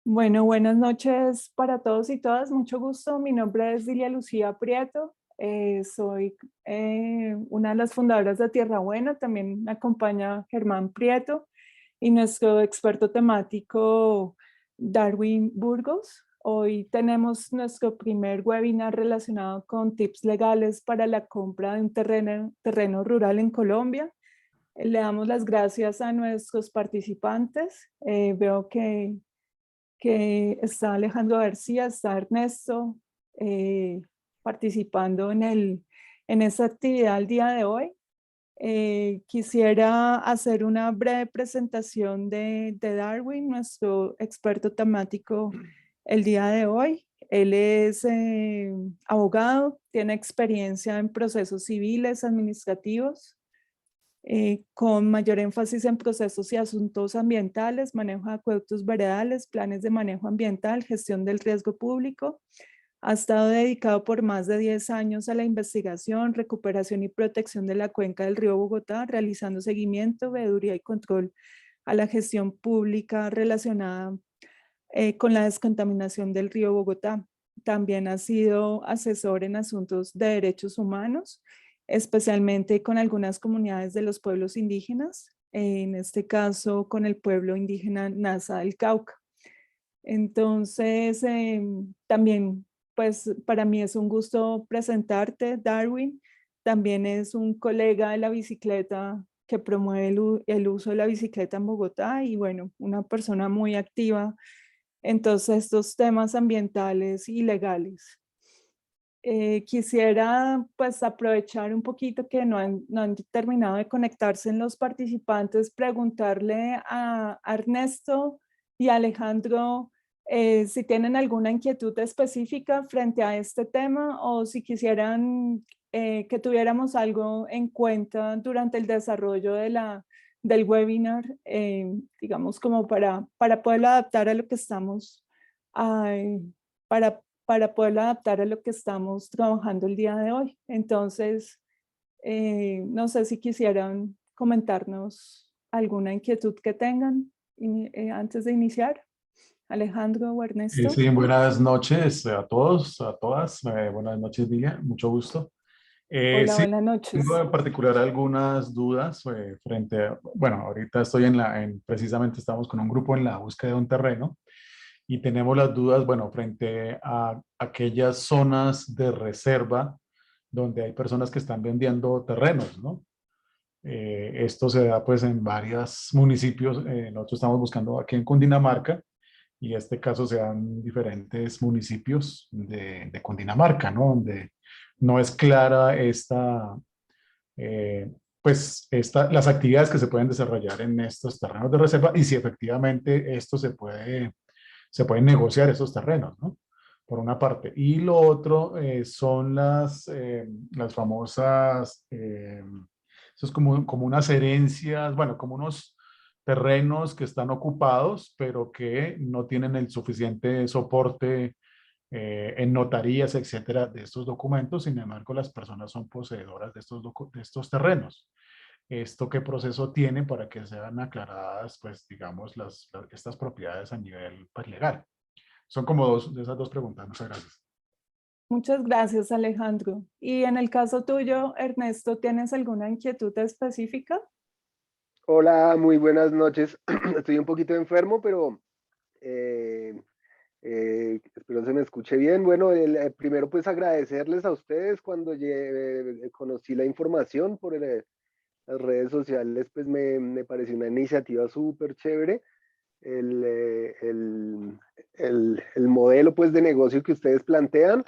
Bueno, buenas noches para todos y todas. Mucho gusto. Mi nombre es Dilia Lucía Prieto. Soy una de las fundadoras de Tierra Buena. También me acompaña Germán Prieto y nuestro experto temático Darwin Burgos. Hoy tenemos nuestro primer webinar relacionado con tips legales para la compra de un terreno rural en Colombia. Le damos las gracias a nuestros participantes. Veo que está Alejandro García, está Ernesto eh, participando en esta actividad el día de hoy. Quisiera hacer una breve presentación de Darwin, nuestro experto temático el día de hoy. Él es abogado, tiene experiencia en procesos civiles, administrativos, con mayor énfasis en procesos y asuntos ambientales, manejo de acueductos veredales, planes de manejo ambiental, gestión del riesgo público. Ha estado dedicado por más de 10 años a la investigación, recuperación y protección de la cuenca del río Bogotá, realizando seguimiento, veeduría y control a la gestión pública relacionada con la descontaminación del río Bogotá. También ha sido asesor en asuntos de derechos humanos, especialmente con algunas comunidades de los pueblos indígenas, en este caso con el pueblo indígena Nasa del Cauca. Entonces, también, pues para mí es un gusto presentarte, Darwin. También es un colega de la bicicleta que promueve el uso de la bicicleta en Bogotá y bueno, una persona muy activa en todos estos temas ambientales y legales. Quisiera pues aprovechar un poquito que no han terminado de conectarse en los participantes, preguntarle a Ernesto y a Alejandro si tienen alguna inquietud específica frente a este tema o si quisieran que tuviéramos algo en cuenta durante el desarrollo del webinar, digamos como para poderlo adaptar a lo que estamos, para poderlo adaptar a lo que estamos trabajando el día de hoy. Entonces, no sé si quisieran comentarnos alguna inquietud que tengan antes de iniciar. Alejandro o Ernesto. Sí, buenas noches a todos, a todas. Buenas noches, Dilia. Mucho gusto. Hola, Sí, buenas tengo noches. en particular algunas dudas frente a, bueno, ahorita estoy precisamente estamos con un grupo en la búsqueda de un terreno y tenemos las dudas, bueno, frente a aquellas zonas de reserva donde hay personas que están vendiendo terrenos, ¿no? Esto se da pues en varios municipios. Nosotros estamos buscando aquí en Cundinamarca y este caso se dan diferentes municipios de Cundinamarca, ¿no? Donde no es clara eh, las actividades que se pueden desarrollar en estos terrenos de reserva y si efectivamente esto se pueden negociar esos terrenos, ¿no? Por una parte. Y lo otro son las famosas, eso es como unas herencias, bueno, como unos terrenos que están ocupados, pero que no tienen el suficiente soporte en notarías, etcétera, de estos documentos. Sin embargo, las personas son poseedoras de estos terrenos. ¿Esto qué proceso tiene para que sean aclaradas, pues, digamos, estas propiedades a nivel pues, legal? Son como de esas dos preguntas. Muchas gracias. Muchas gracias, Alejandro. Y en el caso tuyo, Ernesto, ¿tienes alguna inquietud específica? Hola, muy buenas noches. Estoy un poquito enfermo, pero eh, espero se me escuche bien. Bueno, primero pues agradecerles a ustedes cuando conocí la información por las redes sociales, pues me pareció una iniciativa súper chévere. El, eh, el, el modelo pues de negocio que ustedes plantean.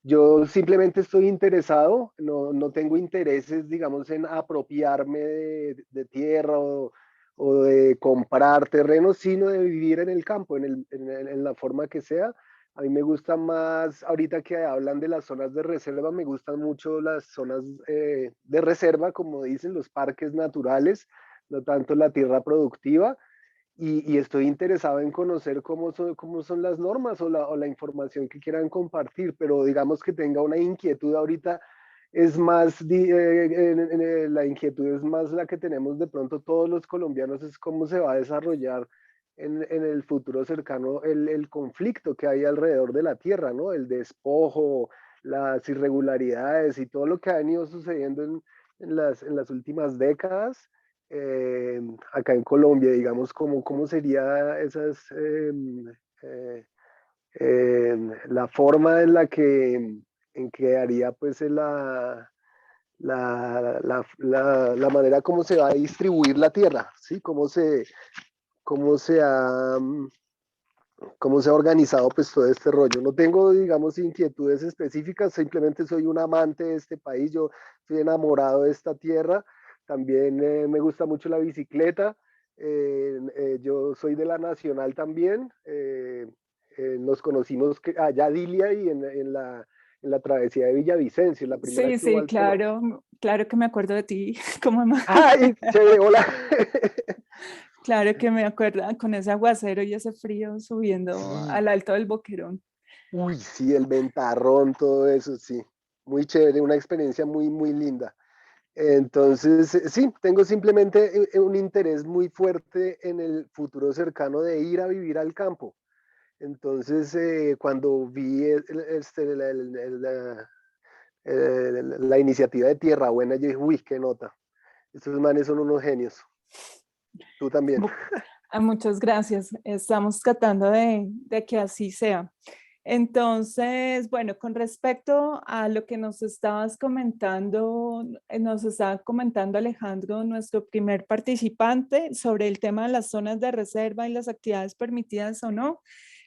Yo simplemente estoy interesado, no tengo intereses, digamos, en apropiarme de tierra o de comprar terrenos, sino de vivir en el campo, en la forma que sea. A mí me gusta más, ahorita que hablan de las zonas de reserva, me gustan mucho las zonas de reserva, como dicen, los parques naturales, no tanto la tierra productiva. Y estoy interesado en conocer cómo son las normas o la información que quieran compartir, pero digamos que tenga una inquietud ahorita, es más, la inquietud es más la que tenemos de pronto todos los colombianos, es cómo se va a desarrollar en el futuro cercano el conflicto que hay alrededor de la tierra, ¿no? El despojo, las irregularidades y todo lo que ha venido sucediendo en las últimas décadas. Acá en Colombia, digamos, cómo sería la forma en que haría pues la manera como se va a distribuir la tierra, ¿sí? Cómo se ha, cómo se ha organizado pues todo este rollo. No tengo, digamos, inquietudes específicas, simplemente soy un amante de este país, yo estoy enamorado de esta tierra, también me gusta mucho la bicicleta, yo soy de la Nacional también, nos conocimos allá Dilia y en la travesía de Villavicencio, la primera Sí, que hubo sí, al polo. claro, claro que me acuerdo de ti, como ¡Ay, chévere! Hola. claro que me acuerdo con ese aguacero y ese frío subiendo Sí, al alto del Boquerón. uy, sí, el ventarrón, todo eso, sí. Muy chévere, una experiencia muy, muy linda. Entonces, sí, tengo simplemente un interés muy fuerte en el futuro cercano de ir a vivir al campo. Entonces, cuando vi la iniciativa de Tierra Buena, yo dije, uy, qué nota. Estos manes son unos genios. Tú también. Bu- Muchas gracias. Estamos tratando de que así sea. Entonces, bueno, con respecto a lo que nos estabas comentando, nos estaba comentando Alejandro, nuestro primer participante, sobre el tema de las zonas de reserva y las actividades permitidas o no.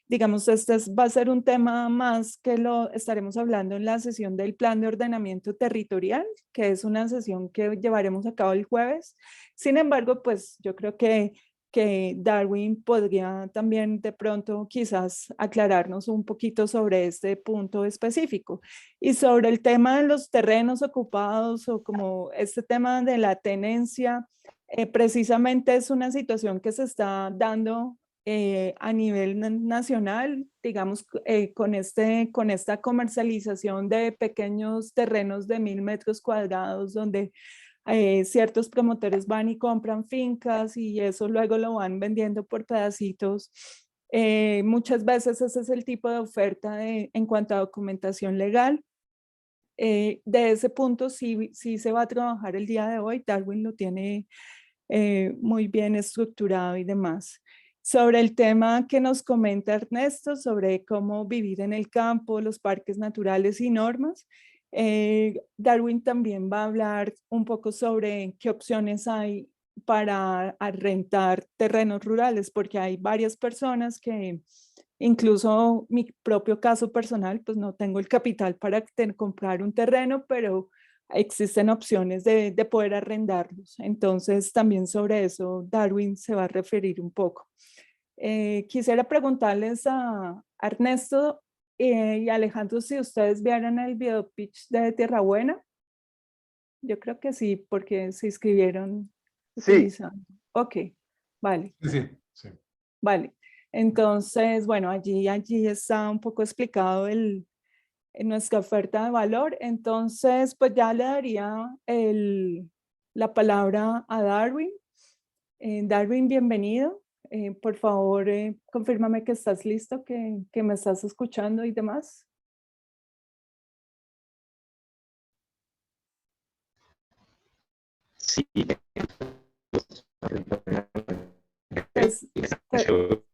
Digamos, va a ser un tema más que lo estaremos hablando en la sesión del plan de ordenamiento territorial, que es una sesión que llevaremos a cabo el jueves. Sin embargo, pues yo creo que Darwin podría también de pronto quizás aclararnos un poquito sobre este punto específico. Y sobre el tema de los terrenos ocupados o como este tema de la tenencia, precisamente es una situación que se está dando a nivel nacional, digamos, con esta comercialización de pequeños terrenos de 1.000 metros cuadrados, donde ciertos promotores van y compran fincas y eso luego lo van vendiendo por pedacitos. Muchas veces ese es el tipo de oferta en cuanto a documentación legal. De ese punto sí se va a trabajar el día de hoy. Darwin lo tiene muy bien estructurado y demás. Sobre el tema que nos comenta Ernesto, sobre cómo vivir en el campo, los parques naturales y normas, Darwin también va a hablar un poco sobre qué opciones hay para rentar terrenos rurales, porque hay varias personas que, incluso mi propio caso personal, pues no tengo el capital para comprar un terreno, pero existen opciones de poder arrendarlos. Entonces, también sobre eso Darwin se va a referir un poco. Quisiera preguntarles a Ernesto y Alejandro si ustedes vieron el video pitch de Tierra Buena. Yo creo que sí, porque se inscribieron Sí, utilizando. Ok, vale, Sí, sí, sí. vale. Entonces, bueno, allí está un poco explicado en nuestra oferta de valor. Entonces, pues ya le daría la palabra a Darwin. Darwin, bienvenido. Por favor, confírmame que estás listo, que me estás escuchando y demás. Sí, Es- te,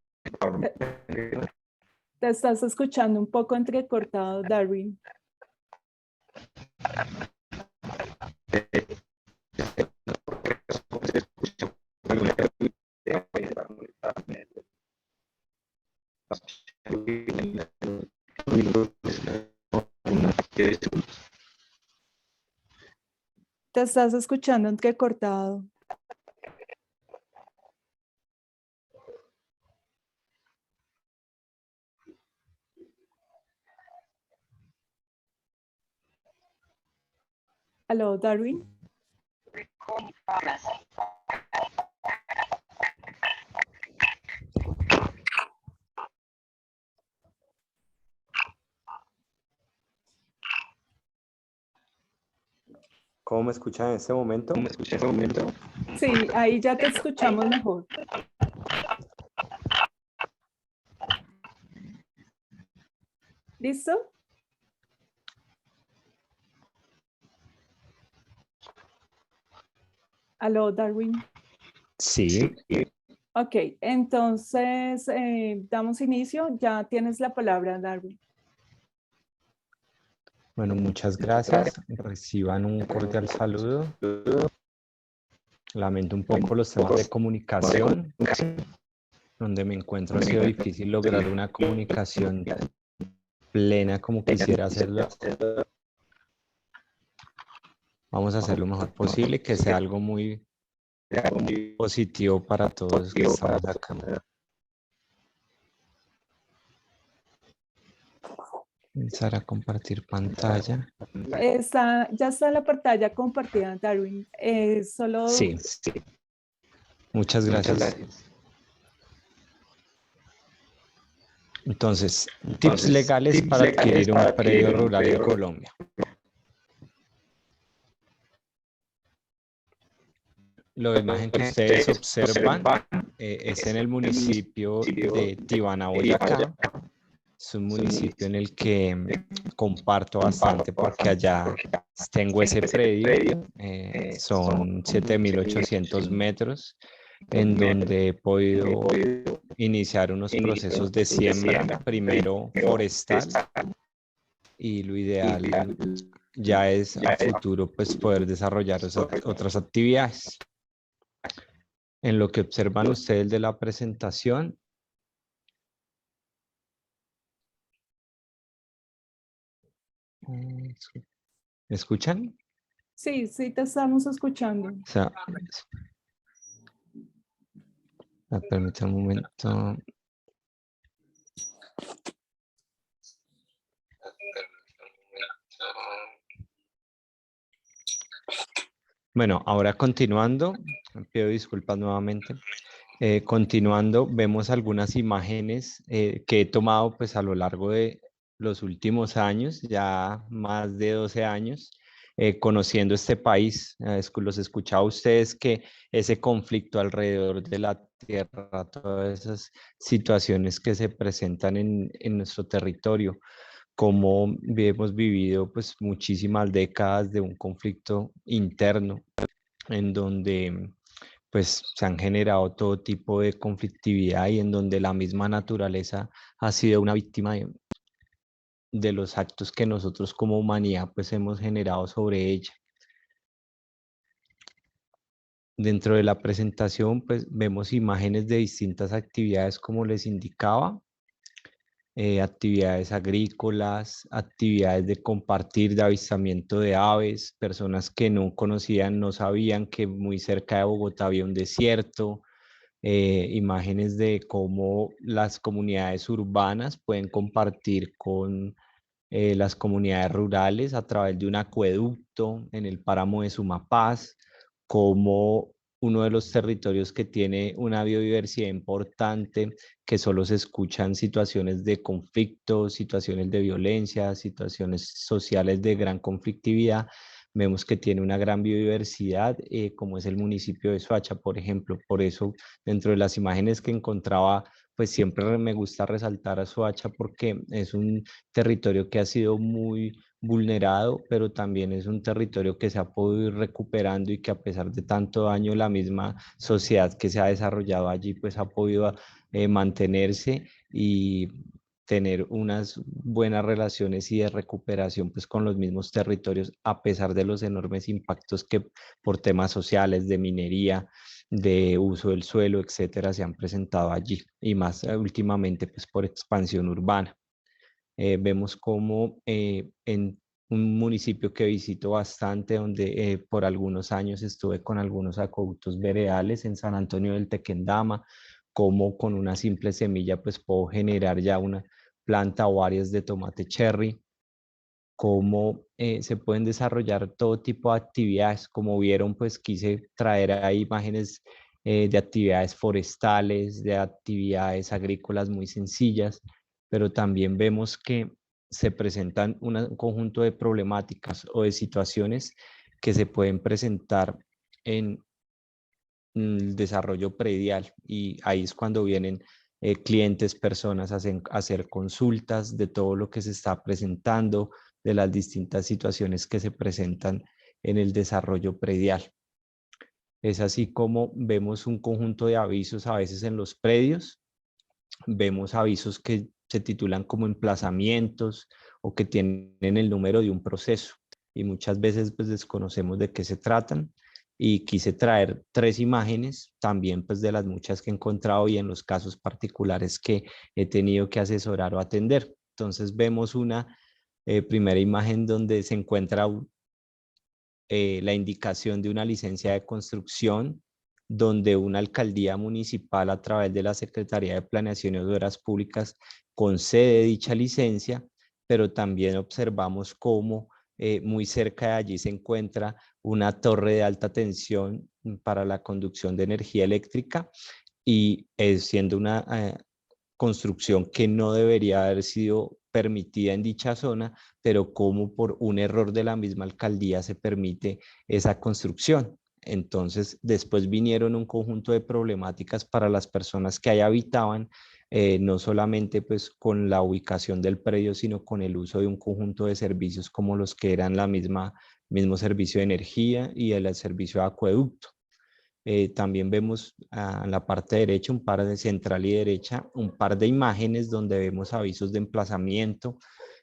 te estás escuchando un poco entrecortado, Darwin. Te estás escuchando entrecortado. Aló, Darwin. ¿Cómo me escuchan en este momento? Sí, ahí ya te escuchamos mejor. ¿Listo? Aló, Darwin. Sí, Ok, entonces damos inicio. Ya tienes la palabra, Darwin. bueno, muchas gracias. Reciban un cordial saludo. Lamento un poco los temas de comunicación. Donde me encuentro ha sido difícil lograr una comunicación plena como quisiera hacerlo. Vamos a hacer lo mejor posible, que sea algo muy positivo para todos los que estamos acá. Comenzar a compartir pantalla. Ya está la pantalla compartida, Darwin. Solo Sí. Muchas gracias. Entonces, tips legales para adquirir un predio rural en Colombia. La imagen que ustedes observan es en el municipio de Tibana, Boyacá. Es un municipio en el que comparto bastante porque allá tengo ese predio. Son 7.800 metros en donde he podido iniciar unos procesos de siembra, primero forestal, y lo ideal ya es a futuro pues poder desarrollar otras actividades. En lo que observan ustedes de la presentación, ¿me escuchan? sí, sí te estamos escuchando. O sea, permítanme un momento. Bueno, ahora continuando, pido disculpas nuevamente. Continuando, vemos algunas imágenes que he tomado pues a lo largo de los últimos años, ya más de 12 años, conociendo este país. Los escuchaba a ustedes que ese conflicto alrededor de la tierra, todas esas situaciones que se presentan en nuestro territorio, como hemos vivido pues muchísimas décadas de un conflicto interno en donde pues se han generado todo tipo de conflictividad y en donde la misma naturaleza ha sido una víctima de los actos que nosotros como humanidad pues hemos generado sobre ella. Dentro de la presentación pues vemos imágenes de distintas actividades como les indicaba. Actividades agrícolas, actividades de compartir, de avistamiento de aves, personas que no conocían, no sabían que muy cerca de Bogotá había un desierto, imágenes de cómo las comunidades urbanas pueden compartir con las comunidades rurales a través de un acueducto en el páramo de Sumapaz, como uno de los territorios que tiene una biodiversidad importante, que solo se escuchan situaciones de conflicto, situaciones de violencia, situaciones sociales de gran conflictividad. Vemos que tiene una gran biodiversidad, como es el municipio de Soacha, por ejemplo. Por eso, dentro de las imágenes que encontraba, pues siempre me gusta resaltar a Soacha porque es un territorio que ha sido muy vulnerado, pero también es un territorio que se ha podido ir recuperando y que a pesar de tanto daño, la misma sociedad que se ha desarrollado allí, pues ha podido mantenerse y tener unas buenas relaciones y de recuperación pues con los mismos territorios, a pesar de los enormes impactos que por temas sociales, de minería, de uso del suelo, etcétera, se han presentado allí, y más últimamente pues por expansión urbana. Vemos como en un municipio que visito bastante, donde por algunos años estuve con algunos acueductos veredales en San Antonio del Tequendama, como con una simple semilla pues puedo generar ya una planta o áreas de tomate cherry, cómo se pueden desarrollar todo tipo de actividades. Como vieron, pues quise traer ahí imágenes de actividades forestales, de actividades agrícolas muy sencillas, pero también vemos que se presentan un conjunto de problemáticas o de situaciones que se pueden presentar en el desarrollo predial, y ahí es cuando vienen clientes, personas, hacer consultas de todo lo que se está presentando, de las distintas situaciones que se presentan en el desarrollo predial. Es así como vemos un conjunto de avisos a veces en los predios. Vemos avisos que se titulan como emplazamientos o que tienen el número de un proceso y muchas veces pues desconocemos de qué se tratan, y quise traer 3 imágenes también pues de las muchas que he encontrado y en los casos particulares que he tenido que asesorar o atender. Entonces vemos una primera imagen donde se encuentra la indicación de una licencia de construcción, donde una alcaldía municipal a través de la Secretaría de Planeación y Obras Públicas concede dicha licencia, pero también observamos cómo muy cerca de allí se encuentra una torre de alta tensión para la conducción de energía eléctrica, y siendo una construcción que no debería haber sido permitida en dicha zona, pero como por un error de la misma alcaldía se permite esa construcción. Entonces, después vinieron un conjunto de problemáticas para las personas que ahí habitaban, no solamente pues con la ubicación del predio, sino con el uso de un conjunto de servicios como los que eran mismo servicio de energía y el servicio de acueducto. También vemos en la parte derecha, un par de central y derecha, un par de imágenes donde vemos avisos de emplazamiento,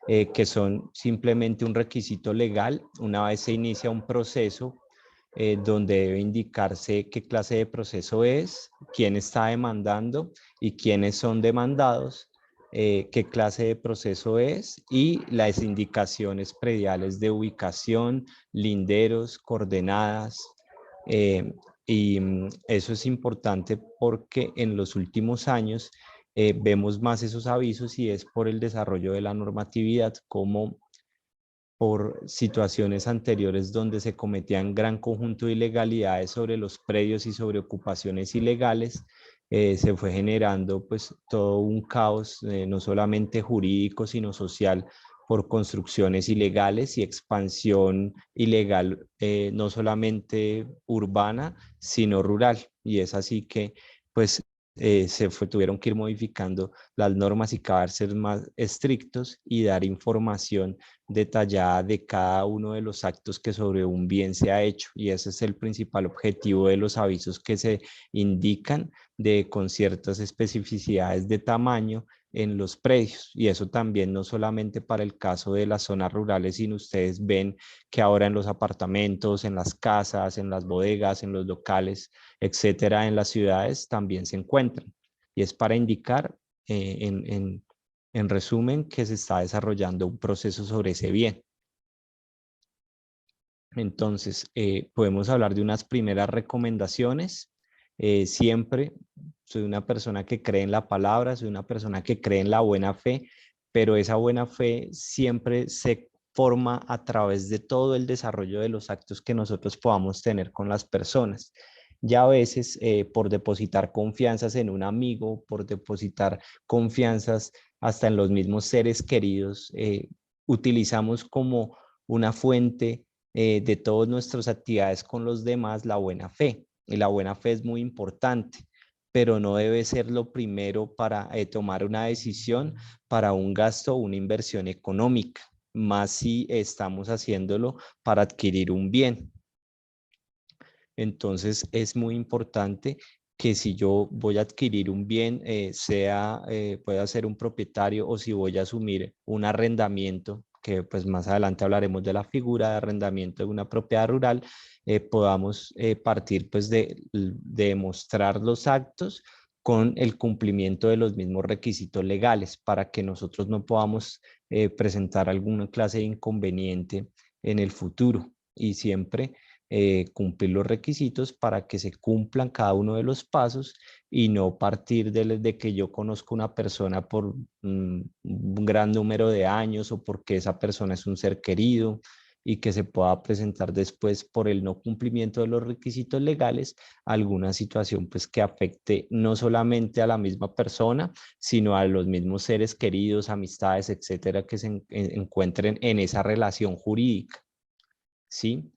que son simplemente un requisito legal. Una vez se inicia un proceso, donde debe indicarse qué clase de proceso es, quién está demandando y quiénes son demandados, qué clase de proceso es y las indicaciones prediales de ubicación, linderos, coordenadas. Y eso es importante porque en los últimos años vemos más esos avisos, y es por el desarrollo de la normatividad, como por situaciones anteriores donde se cometían gran conjunto de ilegalidades sobre los predios y sobre ocupaciones ilegales. Se fue generando pues todo un caos, no solamente jurídico sino social, por construcciones ilegales y expansión ilegal, no solamente urbana sino rural, y es así que pues tuvieron que ir modificando las normas y cada vez ser más estrictos y dar información detallada de cada uno de los actos que sobre un bien se ha hecho, y ese es el principal objetivo de los avisos que se indican con ciertas especificidades de tamaño en los predios. Y eso también no solamente para el caso de las zonas rurales, sino ustedes ven que ahora en los apartamentos, en las casas, en las bodegas, en los locales, etcétera, en las ciudades también se encuentran, y es para indicar en resumen que se está desarrollando un proceso sobre ese bien. Entonces, podemos hablar de unas primeras recomendaciones. Siempre soy una persona que cree en la palabra, soy una persona que cree en la buena fe, pero esa buena fe siempre se forma a través de todo el desarrollo de los actos que nosotros podamos tener con las personas. Ya a veces por depositar confianzas en un amigo, por depositar confianzas hasta en los mismos seres queridos, utilizamos como una fuente de todas nuestras actividades con los demás la buena fe. Y la buena fe es muy importante, pero no debe ser lo primero para tomar una decisión para un gasto o una inversión económica, más si estamos haciéndolo para adquirir un bien. Entonces es muy importante que si yo voy a adquirir un bien, pueda ser un propietario, o si voy a asumir un arrendamiento, que pues más adelante hablaremos de la figura de arrendamiento de una propiedad rural, podamos partir pues de demostrar los actos con el cumplimiento de los mismos requisitos legales, para que nosotros no podamos presentar alguna clase de inconveniente en el futuro, y siempre cumplir los requisitos para que se cumplan cada uno de los pasos, y no partir de que yo conozco una persona por un gran número de años, o porque esa persona es un ser querido, y que se pueda presentar después, por el no cumplimiento de los requisitos legales, alguna situación pues que afecte no solamente a la misma persona, sino a los mismos seres queridos, amistades, etcétera, que se encuentren en esa relación jurídica, ¿sí?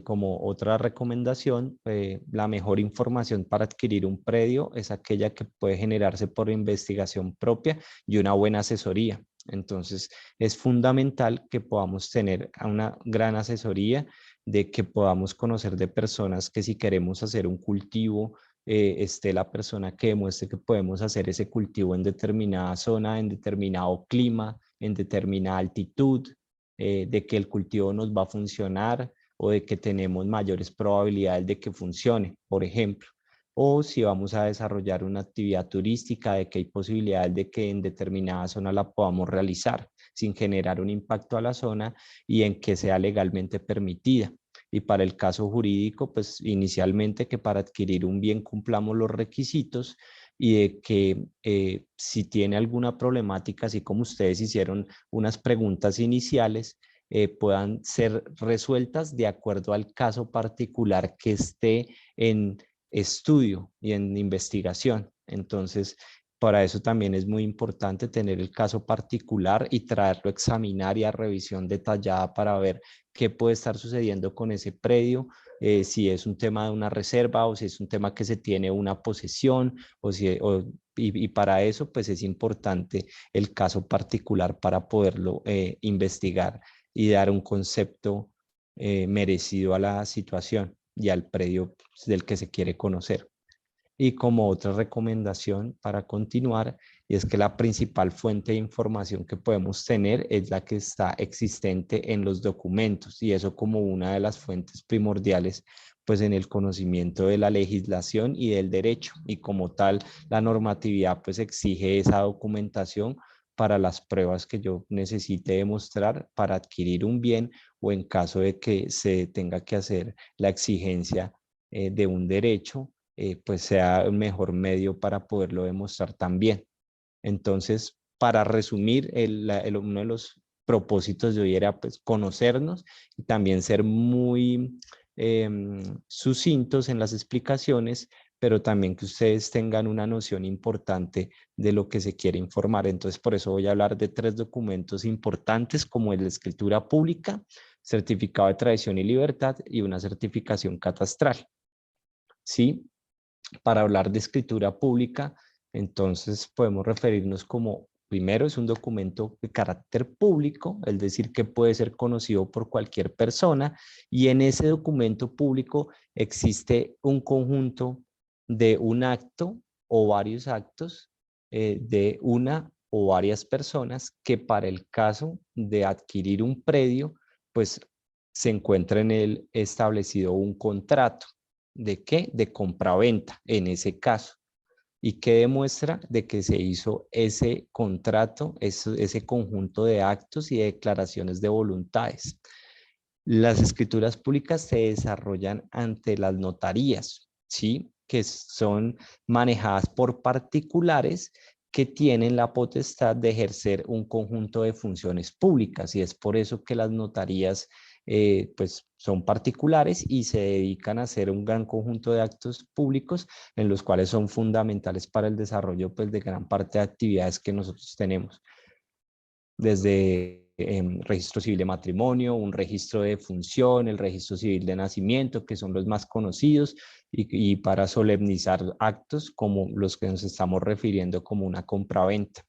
como otra recomendación, la mejor información para adquirir un predio es aquella que puede generarse por investigación propia y una buena asesoría. Entonces, es fundamental que podamos tener una gran asesoría, de que podamos conocer de personas que si queremos hacer un cultivo, esté la persona que demuestre que podemos hacer ese cultivo en determinada zona, en determinado clima, en determinada altitud, de que el cultivo nos va a funcionar o de que tenemos mayores probabilidades de que funcione, por ejemplo. O si vamos a desarrollar una actividad turística, de que hay posibilidades de que en determinada zona la podamos realizar sin generar un impacto a la zona y en que sea legalmente permitida. Y para el caso jurídico, pues inicialmente que para adquirir un bien cumplamos los requisitos y de que si tiene alguna problemática, así como ustedes hicieron unas preguntas iniciales, puedan ser resueltas de acuerdo al caso particular que esté en estudio y en investigación. Entonces, para eso también es muy importante tener el caso particular y traerlo a examinar y a revisión detallada para ver qué puede estar sucediendo con ese predio, si es un tema de una reserva o si es un tema que se tiene una posesión y para eso pues es importante el caso particular para poderlo investigar y dar un concepto merecido a la situación y al predio del que se quiere conocer. Y como otra recomendación para continuar, y es que la principal fuente de información que podemos tener es la que está existente en los documentos, y eso como una de las fuentes primordiales pues en el conocimiento de la legislación y del derecho, y como tal la normatividad pues exige esa documentación para las pruebas que yo necesite demostrar para adquirir un bien o en caso de que se tenga que hacer la exigencia de un derecho, pues sea el mejor medio para poderlo demostrar también. Entonces, para resumir, uno de los propósitos de hoy era pues conocernos y también ser muy sucintos en las explicaciones, pero también que ustedes tengan una noción importante de lo que se quiere informar. Entonces, por eso voy a hablar de 3 documentos importantes como el de escritura pública, certificado de tradición y libertad y una certificación catastral. ¿Sí? Para hablar de escritura pública, entonces podemos referirnos como, primero, es un documento de carácter público, es decir, que puede ser conocido por cualquier persona, y en ese documento público existe un conjunto de un acto o varios actos de una o varias personas que para el caso de adquirir un predio, pues se encuentra en él establecido un contrato. ¿De qué? De compraventa en ese caso. ¿Y qué demuestra? De que se hizo ese contrato, ese conjunto de actos y de declaraciones de voluntades. Las escrituras públicas se desarrollan ante las notarías, ¿sí? Que son manejadas por particulares que tienen la potestad de ejercer un conjunto de funciones públicas, y es por eso que las notarías pues son particulares y se dedican a hacer un gran conjunto de actos públicos en los cuales son fundamentales para el desarrollo pues de gran parte de actividades que nosotros tenemos, desde registro civil de matrimonio, un registro de función, el registro civil de nacimiento, que son los más conocidos, y para solemnizar actos como los que nos estamos refiriendo como una compraventa.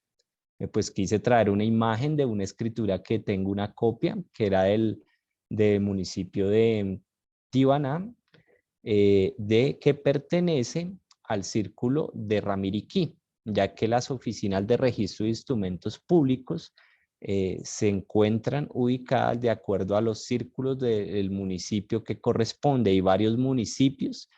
Pues quise traer una imagen de una escritura que tengo una copia, que era del municipio de Tibaná, de que pertenece al círculo de Ramiriquí, ya que las oficinas de registro de instrumentos públicos se encuentran ubicadas de acuerdo a los círculos del municipio que corresponde, y varios municipios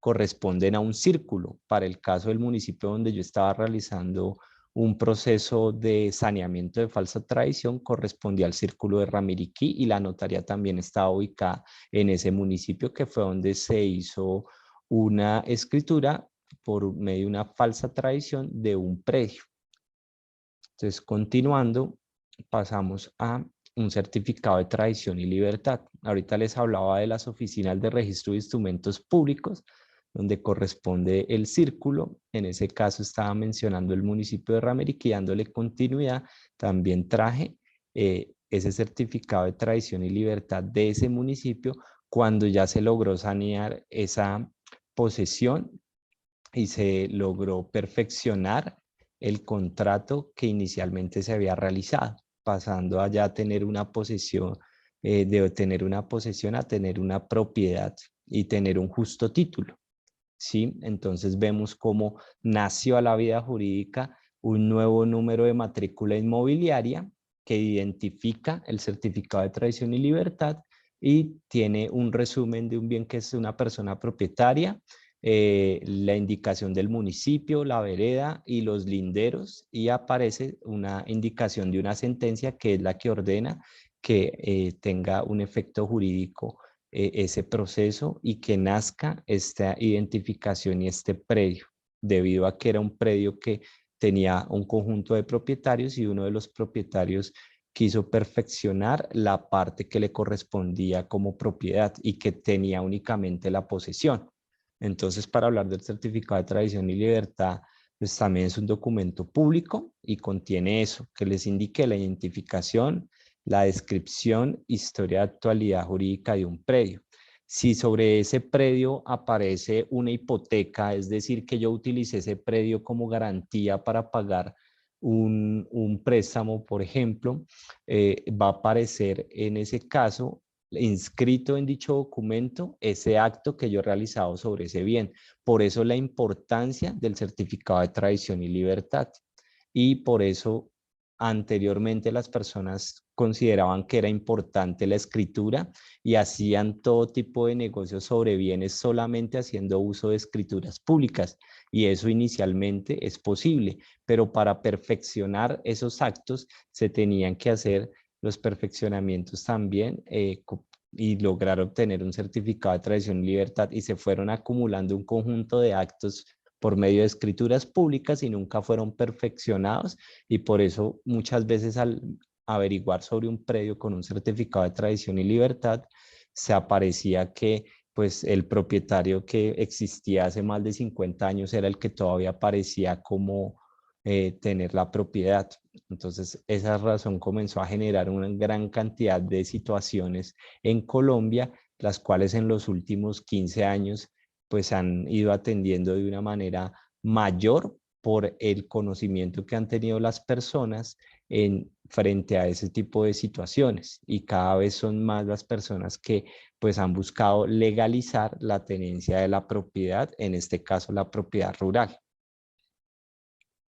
corresponden a un círculo. Para el caso del municipio donde yo estaba realizando un proceso de saneamiento de falsa tradición, correspondía al círculo de Ramiriquí, y la notaría también estaba ubicada en ese municipio, que fue donde se hizo una escritura por medio de una falsa tradición de un predio. Entonces, continuando, pasamos a un certificado de tradición y libertad. Ahorita les hablaba de las oficinas de registro de instrumentos públicos, donde corresponde el círculo. En ese caso estaba mencionando el municipio de Ramiriquí, dándole continuidad. También traje ese certificado de tradición y libertad de ese municipio cuando ya se logró sanear esa posesión y se logró perfeccionar el contrato que inicialmente se había realizado, pasando a ya tener una posesión, de tener una posesión a tener una propiedad y tener un justo título. ¿Sí? Entonces vemos cómo nació a la vida jurídica un nuevo número de matrícula inmobiliaria que identifica el certificado de tradición y libertad y tiene un resumen de un bien que es una persona propietaria, la indicación del municipio, la vereda y los linderos, y aparece una indicación de una sentencia que es la que ordena que tenga un efecto jurídico ese proceso y que nazca esta identificación y este predio, debido a que era un predio que tenía un conjunto de propietarios y uno de los propietarios quiso perfeccionar la parte que le correspondía como propiedad y que tenía únicamente la posesión. Entonces, para hablar del certificado de tradición y libertad, pues también es un documento público y contiene eso, que les indique la identificación, la descripción, historia de actualidad jurídica de un predio. Si sobre ese predio aparece una hipoteca, es decir, que yo utilicé ese predio como garantía para pagar un préstamo, por ejemplo, va a aparecer en ese caso inscrito en dicho documento ese acto que yo he realizado sobre ese bien. Por eso la importancia del certificado de tradición y libertad. Y por eso anteriormente las personas consideraban que era importante la escritura y hacían todo tipo de negocios sobre bienes solamente haciendo uso de escrituras públicas. Y eso inicialmente es posible, pero para perfeccionar esos actos se tenían que hacer los perfeccionamientos también y lograr obtener un certificado de tradición y libertad, y se fueron acumulando un conjunto de actos por medio de escrituras públicas y nunca fueron perfeccionados, y por eso muchas veces al averiguar sobre un predio con un certificado de tradición y libertad se aparecía que pues el propietario que existía hace más de 50 años era el que todavía parecía como tener la propiedad. Entonces esa razón comenzó a generar una gran cantidad de situaciones en Colombia, las cuales en los últimos 15 años pues han ido atendiendo de una manera mayor por el conocimiento que han tenido las personas frente a ese tipo de situaciones, y cada vez son más las personas que pues han buscado legalizar la tenencia de la propiedad, en este caso la propiedad rural.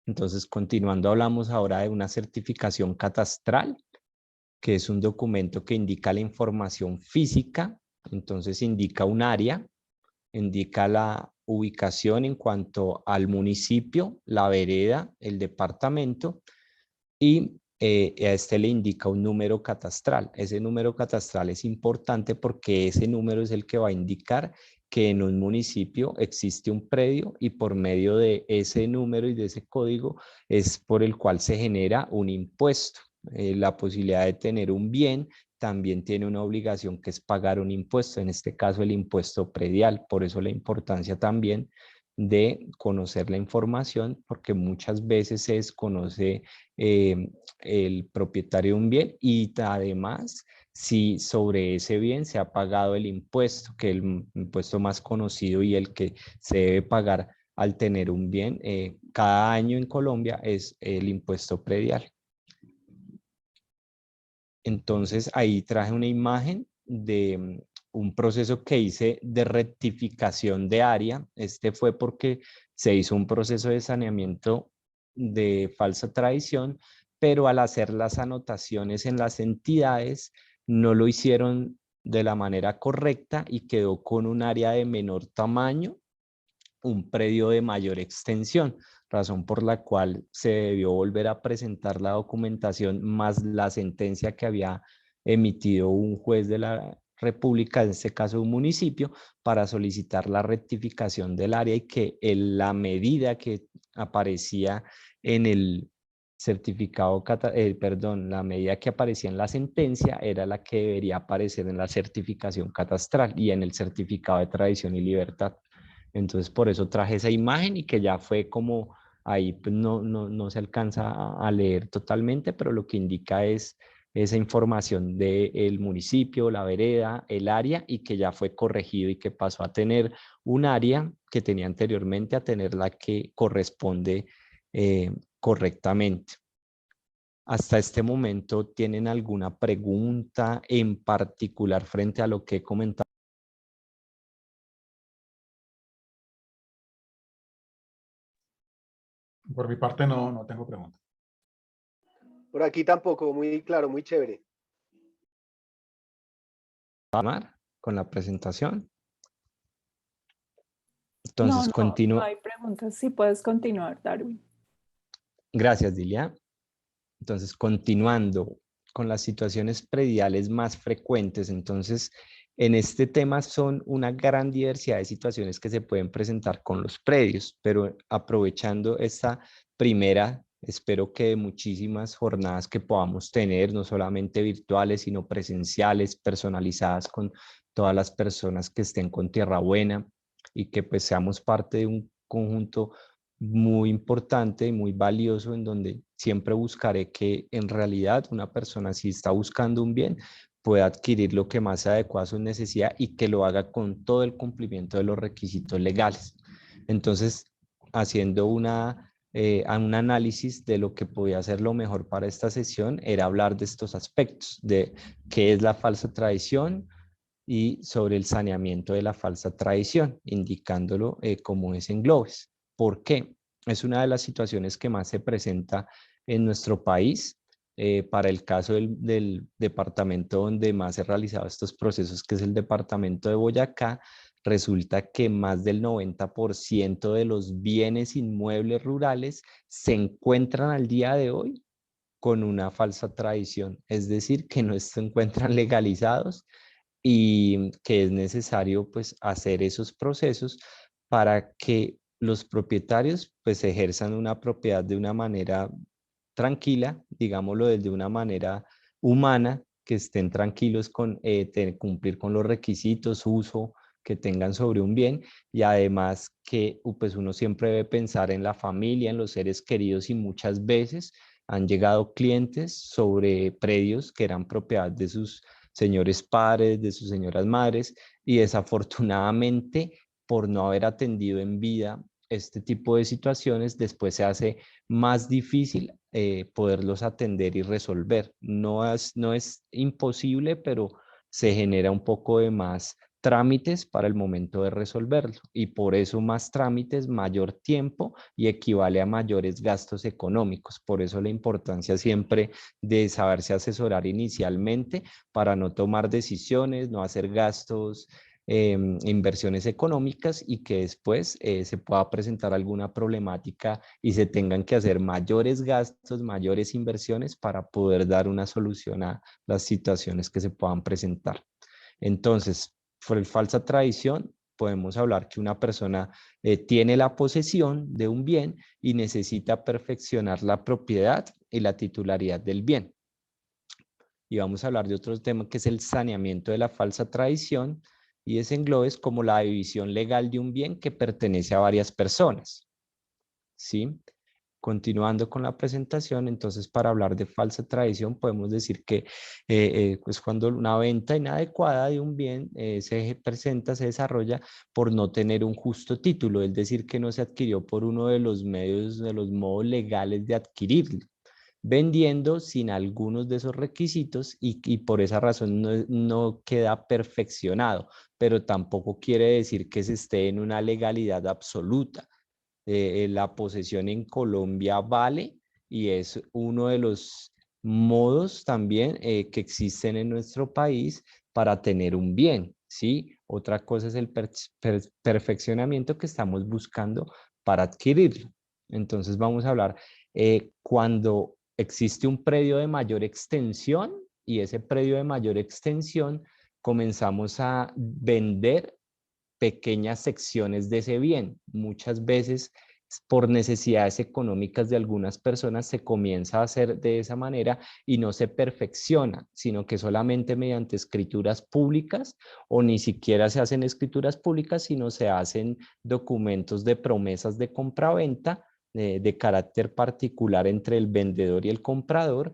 Entonces, continuando, hablamos ahora de una certificación catastral, que es un documento que indica la información física. Entonces indica un área, indica la ubicación en cuanto al municipio, la vereda, el departamento, y a este le indica un número catastral. Ese número catastral es importante porque ese número es el que va a indicar que en un municipio existe un predio, y por medio de ese número y de ese código es por el cual se genera un impuesto. La posibilidad de tener un bien también tiene una obligación, que es pagar un impuesto, en este caso el impuesto predial. Por eso la importancia también de conocer la información, porque muchas veces se desconoce el propietario de un bien, y además si sobre ese bien se ha pagado el impuesto, que el impuesto más conocido y el que se debe pagar al tener un bien cada año en Colombia es el impuesto predial. Entonces ahí traje una imagen de un proceso que hice de rectificación de área. Este fue porque se hizo un proceso de saneamiento de falsa tradición, pero al hacer las anotaciones en las entidades no lo hicieron de la manera correcta y quedó con un área de menor tamaño, un predio de mayor extensión, razón por la cual se debió volver a presentar la documentación más la sentencia que había emitido un juez de la República, en este caso un municipio, para solicitar la rectificación del área, y que la medida que aparecía en el certificado, perdón, la medida que aparecía en la sentencia era la que debería aparecer en la certificación catastral y en el certificado de tradición y libertad. Entonces por eso traje esa imagen, y que ya fue como ahí pues no se alcanza a leer totalmente, pero lo que indica es esa información del municipio, la vereda, el área, y que ya fue corregido y que pasó a tener un área que tenía anteriormente a tener la que corresponde correctamente. Hasta este momento, ¿tienen alguna pregunta en particular frente a lo que he comentado? Por mi parte no tengo pregunta. Por aquí tampoco, muy claro, muy chévere. Con la presentación. No, Entonces, no continúo. hay preguntas. Sí, puedes continuar, Darwin. Gracias, Dilia. Entonces, continuando con las situaciones prediales más frecuentes, entonces, en este tema son una gran diversidad de situaciones que se pueden presentar con los predios, pero aprovechando esta primera, espero que de muchísimas jornadas que podamos tener, no solamente virtuales, sino presenciales, personalizadas con todas las personas que estén con Tierra Buena, y que pues seamos parte de un conjunto muy importante y muy valioso, en donde siempre buscaré que en realidad una persona, si está buscando un bien, pueda adquirir lo que más se adecua a su necesidad y que lo haga con todo el cumplimiento de los requisitos legales. Entonces, haciendo un análisis de lo que podía ser lo mejor para esta sesión, era hablar de estos aspectos, de qué es la falsa tradición y sobre el saneamiento de la falsa tradición, indicándolo como es en Globes. ¿Por qué? Es una de las situaciones que más se presenta en nuestro país. Para el caso del departamento donde más se han realizado estos procesos, que es el departamento de Boyacá, resulta que más del 90% de los bienes inmuebles rurales se encuentran al día de hoy con una falsa tradición, es decir, que no se encuentran legalizados, y que es necesario pues hacer esos procesos para que los propietarios pues ejerzan una propiedad de una manera tranquila, digámoslo de una manera humana, que estén tranquilos con cumplir con los requisitos, uso que tengan sobre un bien, y además que pues uno siempre debe pensar en la familia, en los seres queridos, y muchas veces han llegado clientes sobre predios que eran propiedad de sus señores padres, de sus señoras madres, y desafortunadamente por no haber atendido en vida este tipo de situaciones, después se hace más difícil poderlos atender y resolver. No es imposible, pero se genera un poco de más trámites para el momento de resolverlo, y por eso más trámites, mayor tiempo, y equivale a mayores gastos económicos. Por eso la importancia siempre de saberse asesorar inicialmente para no tomar decisiones, no hacer gastos, inversiones económicas, y que después se pueda presentar alguna problemática y se tengan que hacer mayores gastos, mayores inversiones para poder dar una solución a las situaciones que se puedan presentar. Entonces, por falsa tradición, podemos hablar que una persona tiene la posesión de un bien y necesita perfeccionar la propiedad y la titularidad del bien. Y vamos a hablar de otro tema, que es el saneamiento de la falsa tradición, y ese englobe es como la división legal de un bien que pertenece a varias personas, ¿sí? Continuando con la presentación, entonces, para hablar de falsa tradición, podemos decir que pues cuando una venta inadecuada de un bien se presenta, se desarrolla por no tener un justo título, es decir, que no se adquirió por uno de los medios, de los modos legales de adquirirlo, vendiendo sin algunos de esos requisitos, y por esa razón no queda perfeccionado, pero tampoco quiere decir que se esté en una legalidad absoluta. La posesión en Colombia vale, y es uno de los modos también que existen en nuestro país para tener un bien, ¿sí? Otra cosa es el perfeccionamiento que estamos buscando para adquirirlo. Entonces vamos a hablar cuando existe un predio de mayor extensión, y ese predio de mayor extensión comenzamos a vender pequeñas secciones de ese bien. Muchas veces por necesidades económicas de algunas personas se comienza a hacer de esa manera y no se perfecciona, sino que solamente mediante escrituras públicas, o ni siquiera se hacen escrituras públicas, sino se hacen documentos de promesas de compraventa de carácter particular entre el vendedor y el comprador,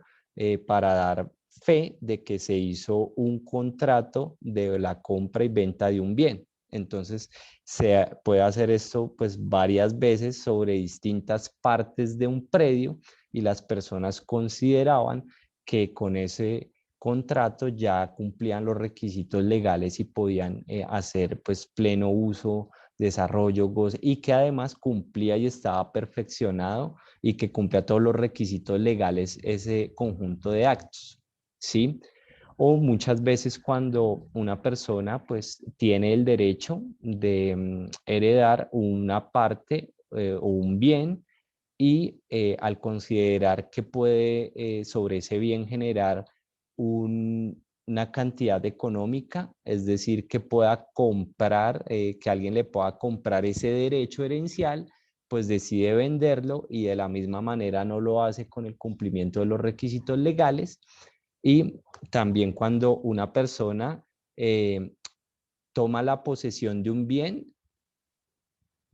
para dar fe de que se hizo un contrato de la compra y venta de un bien. Entonces, se puede hacer esto pues varias veces sobre distintas partes de un predio y las personas consideraban que con ese contrato ya cumplían los requisitos legales y podían hacer pues pleno uso, desarrollo, goce, y que además cumplía y estaba perfeccionado y que cumplía todos los requisitos legales ese conjunto de actos, ¿sí? O muchas veces cuando una persona pues tiene el derecho de heredar una parte o un bien y al considerar que puede sobre ese bien generar una cantidad económica, es decir, que pueda comprar, que alguien le pueda comprar ese derecho herencial, pues decide venderlo y de la misma manera no lo hace con el cumplimiento de los requisitos legales. Y también cuando una persona toma la posesión de un bien,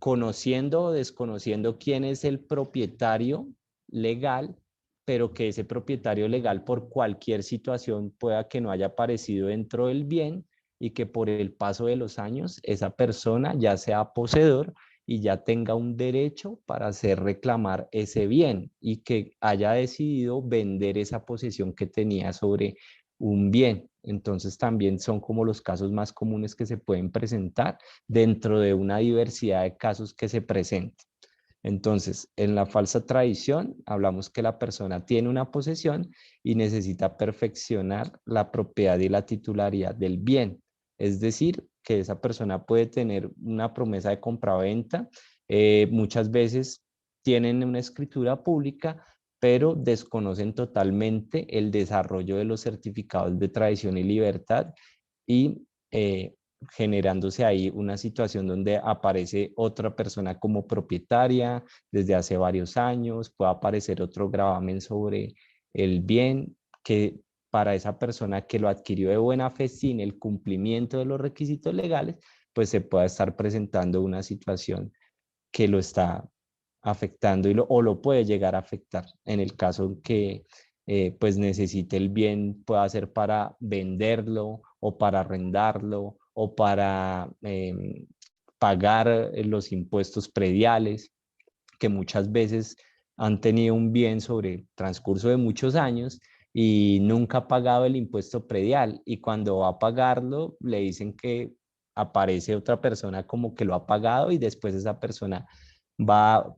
conociendo o desconociendo quién es el propietario legal, pero que ese propietario legal por cualquier situación pueda que no haya aparecido dentro del bien y que por el paso de los años esa persona ya sea poseedor y ya tenga un derecho para hacer reclamar ese bien y que haya decidido vender esa posesión que tenía sobre un bien. Entonces también son como los casos más comunes que se pueden presentar dentro de una diversidad de casos que se presentan. Entonces, en la falsa tradición, hablamos que la persona tiene una posesión y necesita perfeccionar la propiedad y la titularidad del bien. Es decir, que esa persona puede tener una promesa de compraventa, muchas veces tienen una escritura pública, pero desconocen totalmente el desarrollo de los certificados de tradición y libertad y generándose ahí una situación donde aparece otra persona como propietaria desde hace varios años, puede aparecer otro gravamen sobre el bien que para esa persona que lo adquirió de buena fe sin el cumplimiento de los requisitos legales, pues se pueda estar presentando una situación que lo está afectando o lo puede llegar a afectar en el caso que pues necesite el bien, pueda ser para venderlo o para arrendarlo o para pagar los impuestos prediales, que muchas veces han tenido un bien sobre el transcurso de muchos años y nunca ha pagado el impuesto predial y cuando va a pagarlo le dicen que aparece otra persona como que lo ha pagado y después esa persona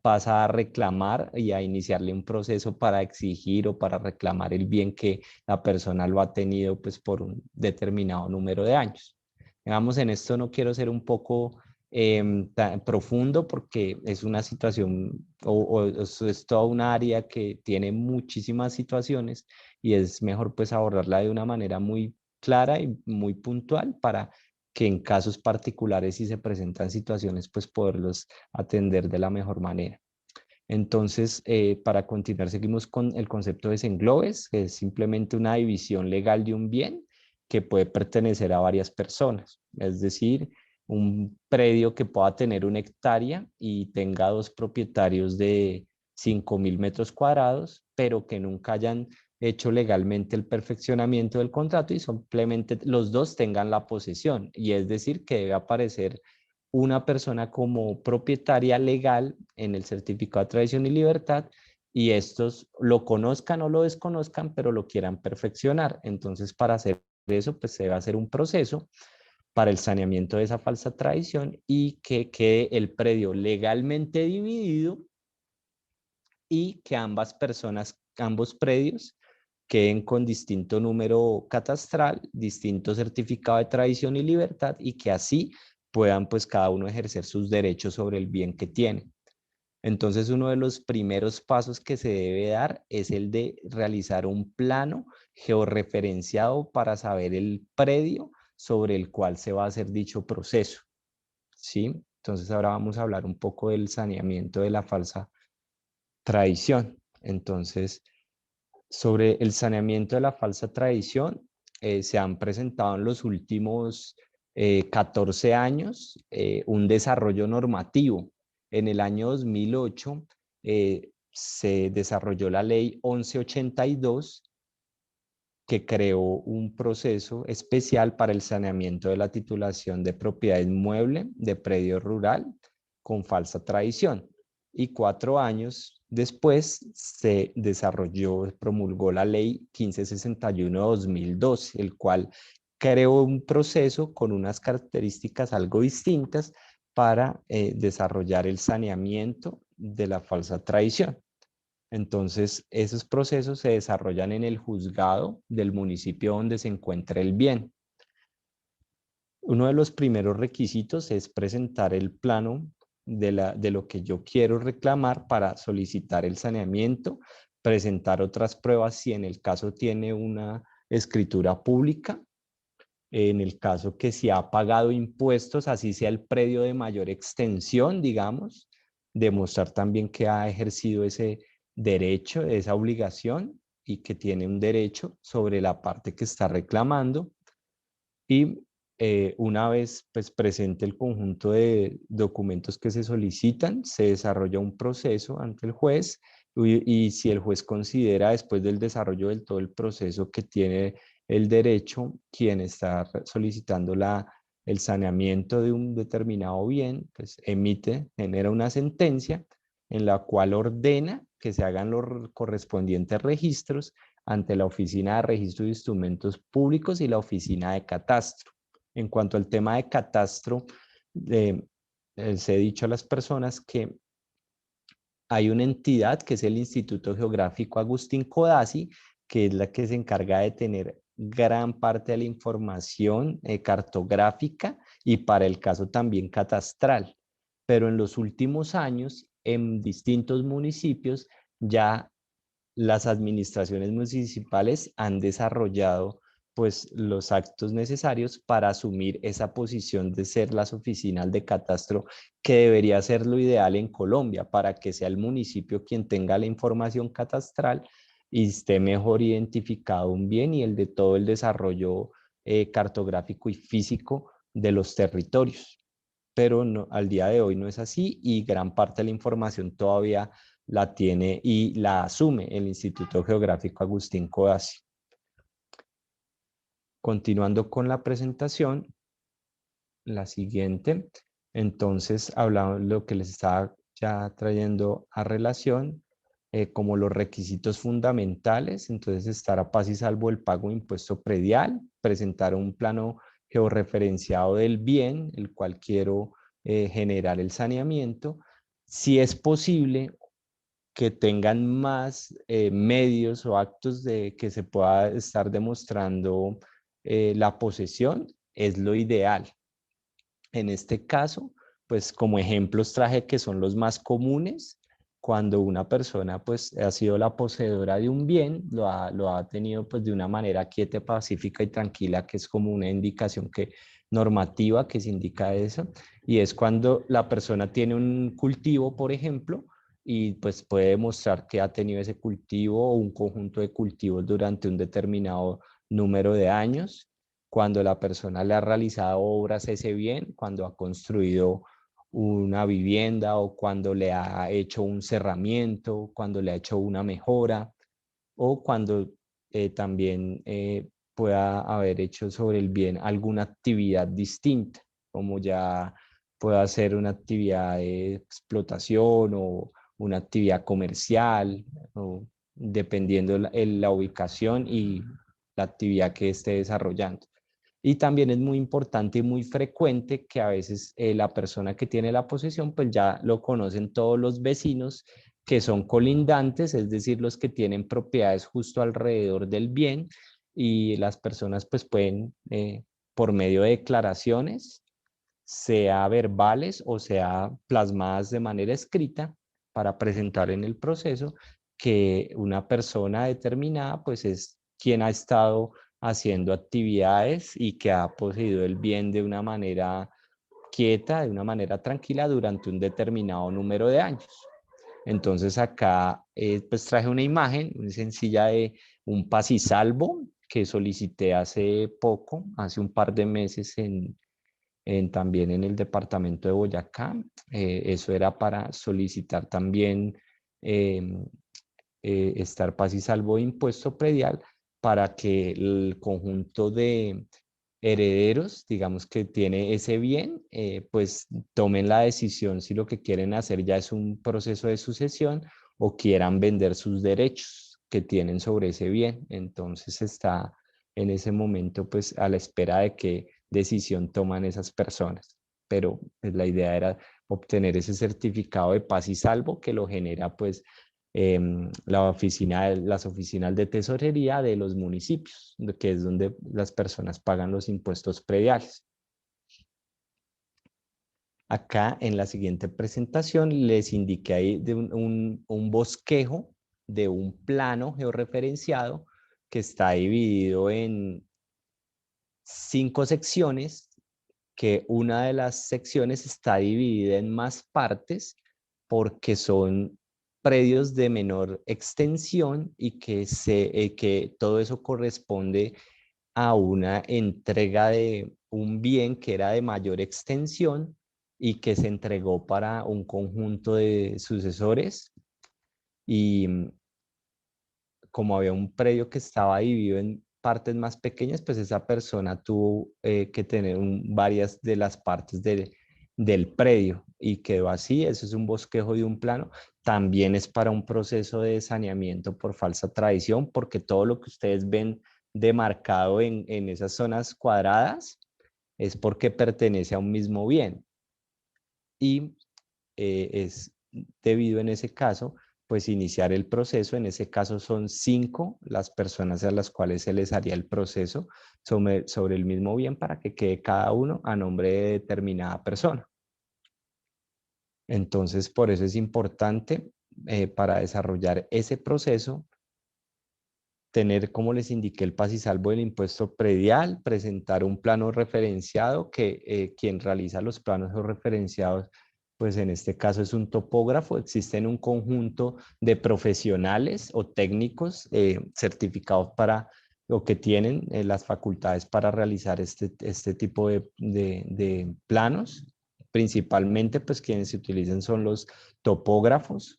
pasa a reclamar y a iniciarle un proceso para exigir o para reclamar el bien que la persona lo ha tenido pues por un determinado número de años. Digamos, en esto no quiero ser un poco tan profundo porque es una situación o es toda una área que tiene muchísimas situaciones y es mejor pues abordarla de una manera muy clara y muy puntual para que en casos particulares si se presentan situaciones pues poderlos atender de la mejor manera. Entonces, para continuar, seguimos con el concepto de desenglobes, que es simplemente una división legal de un bien que puede pertenecer a varias personas. Es decir, un predio que pueda tener 1 hectárea y tenga 2 propietarios de 5.000 metros cuadrados, pero que nunca hayan hecho legalmente el perfeccionamiento del contrato y simplemente los dos tengan la posesión. Y es decir, que debe aparecer una persona como propietaria legal en el certificado de tradición y libertad y estos lo conozcan o lo desconozcan, pero lo quieran perfeccionar. Entonces, para hacer eso, pues se va a hacer un proceso para el saneamiento de esa falsa tradición y que quede el predio legalmente dividido y que ambas personas, ambos predios, queden con distinto número catastral, distinto certificado de tradición y libertad y que así puedan pues cada uno ejercer sus derechos sobre el bien que tiene. Entonces uno de los primeros pasos que se debe dar es el de realizar un plano georreferenciado para saber el predio sobre el cual se va a hacer dicho proceso, ¿sí? Entonces ahora vamos a hablar un poco del saneamiento de la falsa tradición. Entonces, sobre el saneamiento de la falsa tradición, se han presentado en los últimos 14 años un desarrollo normativo. En el año 2008 se desarrolló la ley 1182 que creó un proceso especial para el saneamiento de la titulación de propiedad inmueble de predio rural con falsa tradición. Y 4 años después se desarrolló, promulgó la ley 1561/2012, el cual creó un proceso con unas características algo distintas para desarrollar el saneamiento de la falsa tradición. Entonces, esos procesos se desarrollan en el juzgado del municipio donde se encuentra el bien. Uno de los primeros requisitos es presentar el plano de lo que yo quiero reclamar para solicitar el saneamiento, presentar otras pruebas si en el caso tiene una escritura pública, en el caso que si ha pagado impuestos, así sea el predio de mayor extensión, digamos, demostrar también que ha ejercido ese derecho, esa obligación y que tiene un derecho sobre la parte que está reclamando. Y una vez pues, presente el conjunto de documentos que se solicitan, se desarrolla un proceso ante el juez y si el juez considera después del desarrollo del todo el proceso que tiene el derecho, quien está solicitando el saneamiento de un determinado bien, pues genera una sentencia en la cual ordena que se hagan los correspondientes registros ante la Oficina de Registro de Instrumentos Públicos y la Oficina de Catastro. En cuanto al tema de catastro, les he dicho a las personas que hay una entidad que es el Instituto Geográfico Agustín Codazzi, que es la que se encarga de tener gran parte de la información cartográfica y para el caso también catastral. Pero en los últimos años, en distintos municipios, ya las administraciones municipales han desarrollado pues los actos necesarios para asumir esa posición de ser las oficinas de catastro, que debería ser lo ideal en Colombia, para que sea el municipio quien tenga la información catastral y esté mejor identificado un bien y el de todo el desarrollo cartográfico y físico de los territorios. Pero no, al día de hoy no es así y gran parte de la información todavía la tiene y la asume el Instituto Geográfico Agustín Codazzi. Continuando con la presentación, la siguiente, entonces hablamos de lo que les estaba ya trayendo a relación, como los requisitos fundamentales, entonces estar a paz y salvo el pago de impuesto predial, presentar un plano georreferenciado del bien, el cual quiero generar el saneamiento, si es posible que tengan más medios o actos de que se pueda estar demostrando la posesión, es lo ideal. En este caso, pues como ejemplos traje que son los más comunes, cuando una persona pues ha sido la poseedora de un bien, lo ha tenido pues de una manera quieta, pacífica y tranquila, que es como una indicación normativa que se indica eso, y es cuando la persona tiene un cultivo, por ejemplo, y pues puede demostrar que ha tenido ese cultivo o un conjunto de cultivos durante un determinado número de años, cuando la persona le ha realizado obras a ese bien, cuando ha construido una vivienda o cuando le ha hecho un cerramiento, cuando le ha hecho una mejora o cuando también pueda haber hecho sobre el bien alguna actividad distinta, como ya pueda ser una actividad de explotación o una actividad comercial, o dependiendo la ubicación y la actividad que esté desarrollando. Y también es muy importante y muy frecuente que a veces la persona que tiene la posesión, pues ya lo conocen todos los vecinos que son colindantes, es decir, los que tienen propiedades justo alrededor del bien, y las personas pues pueden, por medio de declaraciones, sea verbales o sea plasmadas de manera escrita, para presentar en el proceso que una persona determinada pues es quien ha estado haciendo actividades y que ha poseído el bien de una manera quieta, de una manera tranquila durante un determinado número de años. Entonces acá pues traje una imagen muy sencilla de un pasisalvo que solicité hace poco, hace un par de meses también en el departamento de Boyacá. Eso era para solicitar también estar paz y salvo de impuesto predial, para que el conjunto de herederos, digamos que tiene ese bien, pues tomen la decisión si lo que quieren hacer ya es un proceso de sucesión o quieran vender sus derechos que tienen sobre ese bien. Entonces está en ese momento pues a la espera de qué decisión toman esas personas. Pero pues, la idea era obtener ese certificado de paz y salvo que lo genera pues las oficinas de tesorería de los municipios, que es donde las personas pagan los impuestos prediales. Acá en la siguiente presentación les indiqué ahí de un bosquejo de un plano georreferenciado que está dividido en 5 secciones, que una de las secciones está dividida en más partes porque son predios de menor extensión y que todo eso corresponde a una entrega de un bien que era de mayor extensión y que se entregó para un conjunto de sucesores. Y como había un predio que estaba dividido en partes más pequeñas, pues esa persona tuvo que tener varias de las partes del predio y quedó así. Eso es un bosquejo de un plano. También es para un proceso de saneamiento por falsa tradición, porque todo lo que ustedes ven demarcado en esas zonas cuadradas es porque pertenece a un mismo bien. Y es debido en ese caso pues iniciar el proceso. En ese caso son 5 las personas a las cuales se les haría el proceso sobre el mismo bien para que quede cada uno a nombre de determinada persona. Entonces, por eso es importante para desarrollar ese proceso tener, como les indiqué, el paz y salvo del impuesto predial, presentar un plano referenciado que quien realiza los planos referenciados, pues en este caso es un topógrafo. Existen un conjunto de profesionales o técnicos certificados para lo que tienen las facultades para realizar este tipo de planos. Principalmente, pues quienes se utilizan son los topógrafos,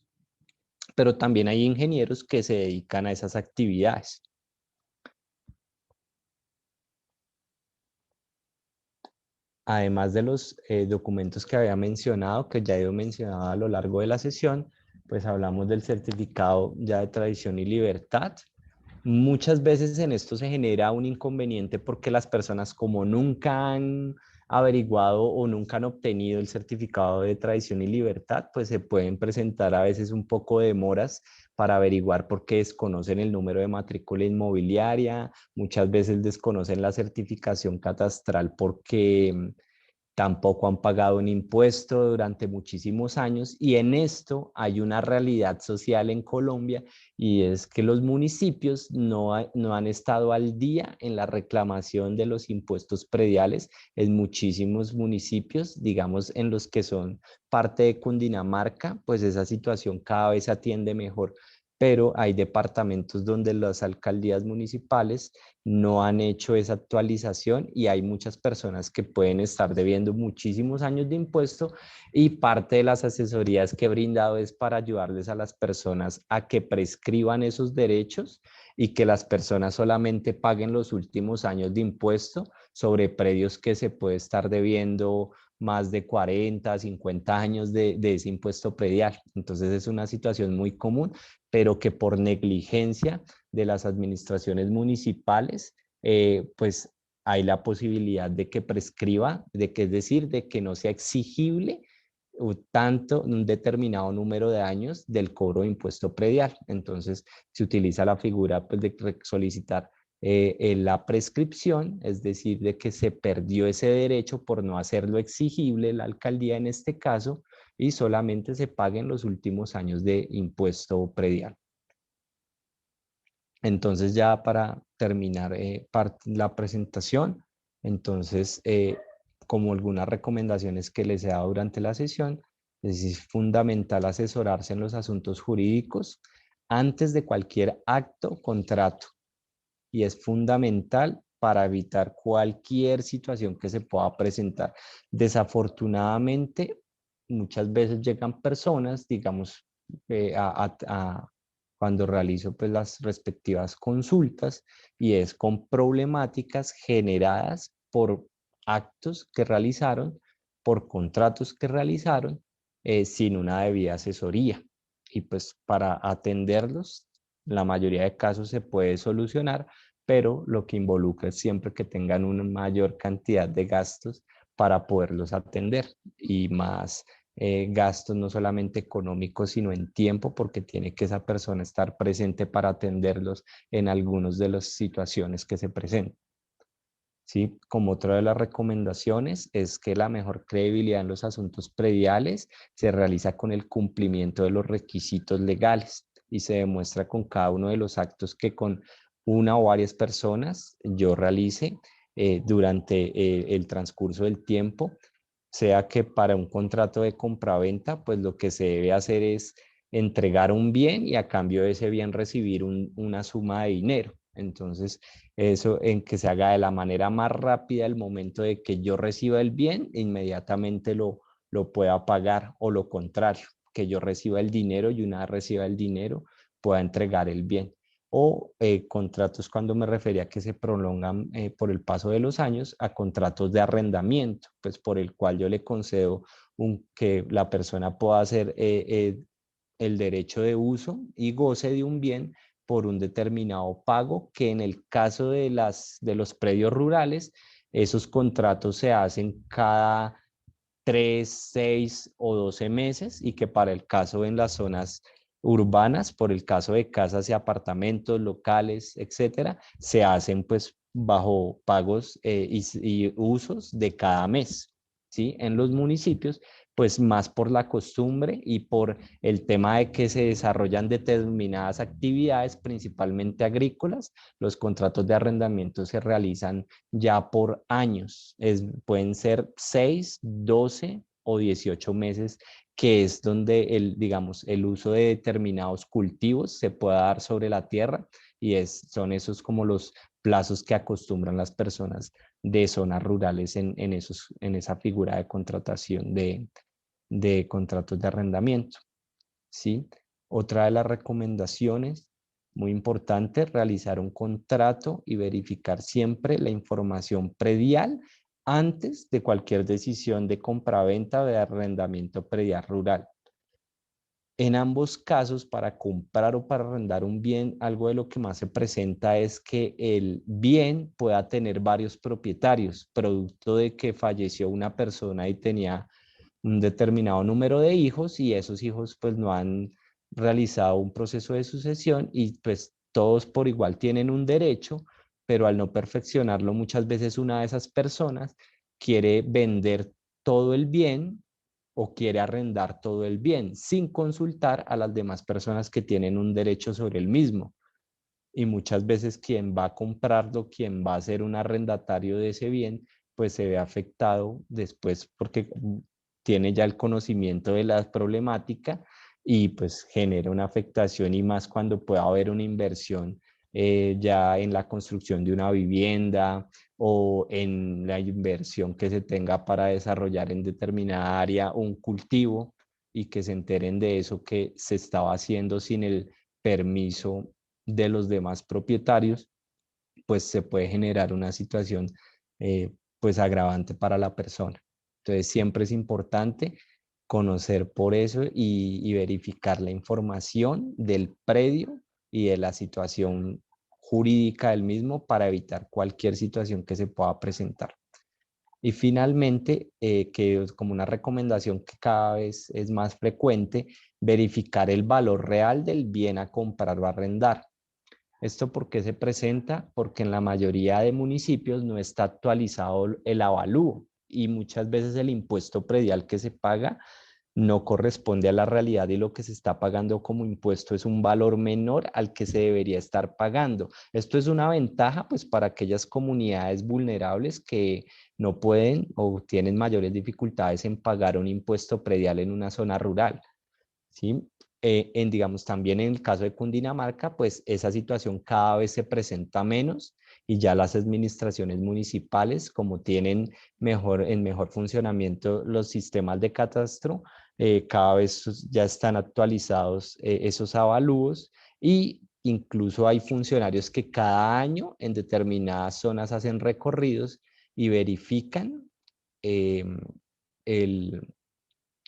pero también hay ingenieros que se dedican a esas actividades. Además de los documentos que había mencionado, que ya he mencionado a lo largo de la sesión, pues hablamos del certificado ya de tradición y libertad. Muchas veces en esto se genera un inconveniente porque las personas, como nunca han averiguado o nunca han obtenido el certificado de tradición y libertad, pues se pueden presentar a veces un poco de demoras para averiguar porque desconocen el número de matrícula inmobiliaria, muchas veces desconocen la certificación catastral porque tampoco han pagado un impuesto durante muchísimos años, y en esto hay una realidad social en Colombia, y es que los municipios no han estado al día en la reclamación de los impuestos prediales. En muchísimos municipios, digamos en los que son parte de Cundinamarca, pues esa situación cada vez se atiende mejor, pero hay departamentos donde las alcaldías municipales no han hecho esa actualización y hay muchas personas que pueden estar debiendo muchísimos años de impuesto, y parte de las asesorías que he brindado es para ayudarles a las personas a que prescriban esos derechos y que las personas solamente paguen los últimos años de impuesto sobre predios que se puede estar debiendo más de 40, 50 años de ese impuesto predial. Entonces es una situación muy común, pero que por negligencia de las administraciones municipales, pues hay la posibilidad de que prescriba, es decir, de que no sea exigible tanto un determinado número de años del cobro de impuesto predial. Entonces se utiliza la figura pues, de solicitar la prescripción, es decir, de que se perdió ese derecho por no hacerlo exigible la alcaldía en este caso, y solamente se paguen los últimos años de impuesto predial. Entonces, ya para terminar la presentación, entonces, como algunas recomendaciones que les he dado durante la sesión, es fundamental asesorarse en los asuntos jurídicos antes de cualquier acto o contrato, y es fundamental para evitar cualquier situación que se pueda presentar. Desafortunadamente, muchas veces llegan personas, digamos, a cuando realizo pues las respectivas consultas, y es con problemáticas generadas por actos que realizaron, por contratos que realizaron sin una debida asesoría. Y pues para atenderlos, la mayoría de casos se puede solucionar, pero lo que involucra es siempre que tengan una mayor cantidad de gastos para poderlos atender, y más gastos no solamente económicos, sino en tiempo, porque tiene que esa persona estar presente para atenderlos en algunas de las situaciones que se presentan. ¿Sí? Como otra de las recomendaciones es que la mejor credibilidad en los asuntos prediales se realiza con el cumplimiento de los requisitos legales y se demuestra con cada uno de los actos que con una o varias personas yo realice durante el transcurso del tiempo, sea que para un contrato de compraventa, pues lo que se debe hacer es entregar un bien y a cambio de ese bien recibir una suma de dinero. Entonces, eso en que se haga de la manera más rápida el momento de que yo reciba el bien, inmediatamente lo pueda pagar, o lo contrario, que yo reciba el dinero y una vez reciba el dinero pueda entregar el bien. O contratos, cuando me refería a que se prolongan por el paso de los años, a contratos de arrendamiento, pues por el cual yo le concedo que la persona pueda hacer el derecho de uso y goce de un bien por un determinado pago, que en el caso de los predios rurales, esos contratos se hacen cada 3, 6 o 12 meses, y que para el caso en las zonas urbanas, por el caso de casas y apartamentos, locales, etcétera, se hacen pues bajo pagos y usos de cada mes, ¿sí? En los municipios, pues más por la costumbre y por el tema de que se desarrollan determinadas actividades, principalmente agrícolas, los contratos de arrendamiento se realizan ya por años. Pueden ser 6, 12 o 18 meses, que es donde digamos, el uso de determinados cultivos se pueda dar sobre la tierra, y son esos como los plazos que acostumbran las personas de zonas rurales en esa figura de contratación de contratos de arrendamiento, ¿sí? Otra de las recomendaciones, muy importante, realizar un contrato y verificar siempre la información predial antes de cualquier decisión de compraventa o de arrendamiento predial rural. En ambos casos, para comprar o para arrendar un bien, algo de lo que más se presenta es que el bien pueda tener varios propietarios, producto de que falleció una persona y tenía un determinado número de hijos, y esos hijos pues no han realizado un proceso de sucesión, y pues todos por igual tienen un derecho, pero al no perfeccionarlo, muchas veces una de esas personas quiere vender todo el bien o quiere arrendar todo el bien sin consultar a las demás personas que tienen un derecho sobre el mismo. Y muchas veces quien va a comprarlo, quien va a ser un arrendatario de ese bien, pues se ve afectado después porque tiene ya el conocimiento de la problemática, y pues genera una afectación, y más cuando pueda haber una inversión ya en la construcción de una vivienda o en la inversión que se tenga para desarrollar en determinada área un cultivo, y que se enteren de eso que se estaba haciendo sin el permiso de los demás propietarios, pues se puede generar una situación pues agravante para la persona. Entonces siempre es importante conocer por eso y verificar la información del predio y de la situación jurídica del mismo, para evitar cualquier situación que se pueda presentar. Y finalmente, que es como una recomendación que cada vez es más frecuente, verificar el valor real del bien a comprar o arrendar. ¿Esto por qué se presenta? Porque en la mayoría de municipios no está actualizado el avalúo, y muchas veces el impuesto predial que se paga no corresponde a la realidad, y lo que se está pagando como impuesto es un valor menor al que se debería estar pagando. Esto es una ventaja pues para aquellas comunidades vulnerables que no pueden o tienen mayores dificultades en pagar un impuesto predial en una zona rural, ¿sí? Digamos, también en el caso de Cundinamarca, pues esa situación cada vez se presenta menos, y ya las administraciones municipales, como tienen en mejor funcionamiento los sistemas de catastro, cada vez ya están actualizados esos avalúos, Y incluso hay funcionarios que cada año en determinadas zonas hacen recorridos y verifican el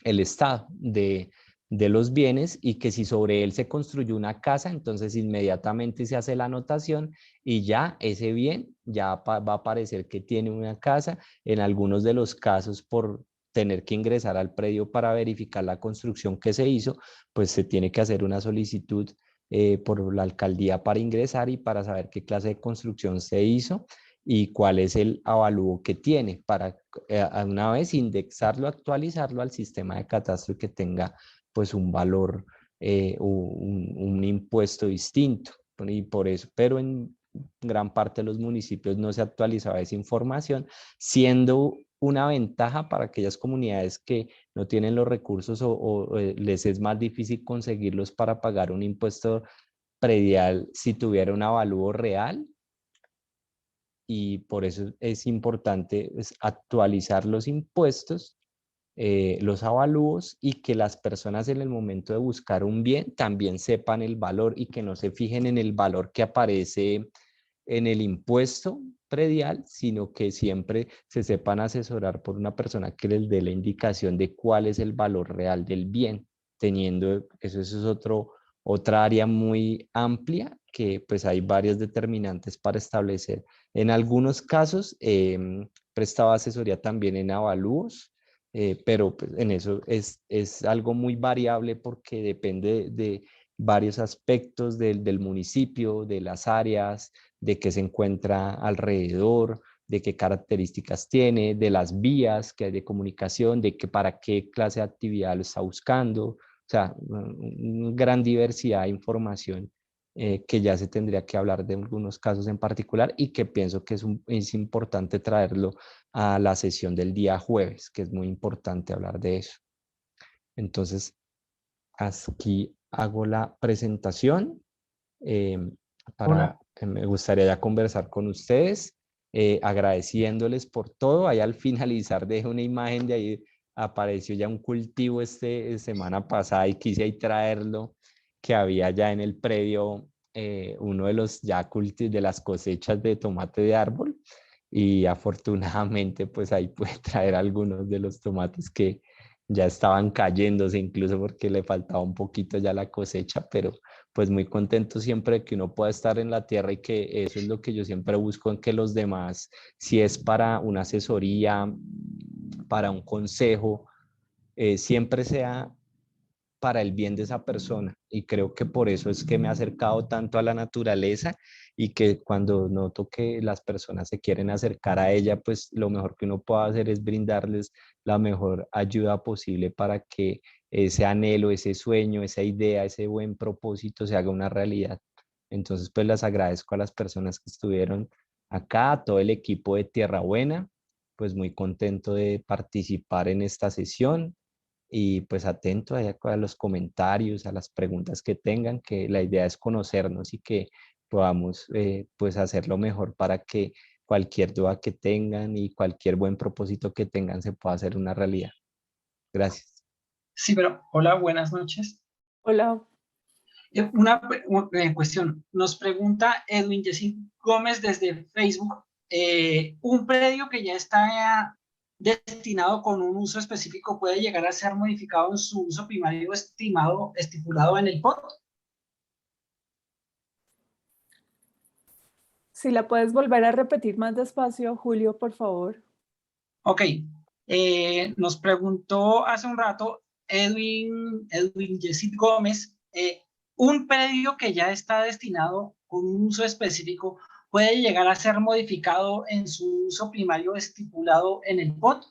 estado de los bienes, y que si sobre él se construyó una casa, entonces inmediatamente se hace la anotación y ya ese bien ya va a aparecer que tiene una casa. En algunos de los casos, por tener que ingresar al predio para verificar la construcción que se hizo, pues se tiene que hacer una solicitud por la alcaldía para ingresar y para saber qué clase de construcción se hizo y cuál es el avalúo que tiene, para una vez indexarlo, actualizarlo al sistema de catastro y que tenga pues un valor, un impuesto distinto. Y por eso, pero en gran parte de los municipios no se actualizaba esa información, siendo una ventaja para aquellas comunidades que no tienen los recursos o les es más difícil conseguirlos para pagar un impuesto predial si tuviera un avalúo real. Y por eso es importante actualizar los impuestos, los avalúos, y que las personas en el momento de buscar un bien también sepan el valor y que no se fijen en el valor que aparece en el impuesto predial, sino que siempre se sepan asesorar por una persona que les dé la indicación de cuál es el valor real del bien, teniendo, eso es otra área muy amplia que pues hay varias determinantes para establecer. En algunos casos prestaba asesoría también en avalúos, pero pues, en eso es algo muy variable porque depende de varios aspectos del municipio, de las áreas, de qué se encuentra alrededor, de qué características tiene, de las vías que hay de comunicación, de que para qué clase de actividad lo está buscando. O sea, una gran diversidad de información que ya se tendría que hablar de algunos casos en particular, y que pienso que es importante traerlo a la sesión del día jueves, que es muy importante hablar de eso. Entonces, aquí hago la presentación me gustaría ya conversar con ustedes, agradeciéndoles por todo. Ahí al finalizar dejo una imagen de ahí, apareció ya un cultivo semana pasada y quise ahí traerlo, que había ya en el predio uno de los ya de las cosechas de tomate de árbol, y afortunadamente pues ahí pude traer algunos de los tomates que ya estaban cayéndose, incluso porque le faltaba un poquito ya la cosecha, pero pues muy contento siempre de que uno pueda estar en la tierra, y que eso es lo que yo siempre busco en que los demás, si es para una asesoría, para un consejo, siempre sea para el bien de esa persona. Y creo que por eso es que me he acercado tanto a la naturaleza, y que cuando noto que las personas se quieren acercar a ella, pues lo mejor que uno puede hacer es brindarles la mejor ayuda posible para que ese anhelo, ese sueño, esa idea, ese buen propósito se haga una realidad. Entonces, pues les agradezco a las personas que estuvieron acá, a todo el equipo de Tierra Buena, pues muy contento de participar en esta sesión, y pues atento a los comentarios, a las preguntas que tengan, que la idea es conocernos y que podamos pues hacerlo mejor para que cualquier duda que tengan y cualquier buen propósito que tengan se pueda hacer una realidad. Gracias. Sí, pero hola, buenas noches. Hola. Una cuestión. Nos pregunta Edwin Jessy Gómez desde Facebook. ¿Un predio que ya está destinado con un uso específico puede llegar a ser modificado en su uso primario estipulado en el POT? Si la puedes volver a repetir más despacio, Julio, por favor. Ok. Nos preguntó hace un rato Edwin Jessy Gómez, un predio que ya está destinado con un uso específico puede llegar a ser modificado en su uso primario estipulado en el POT.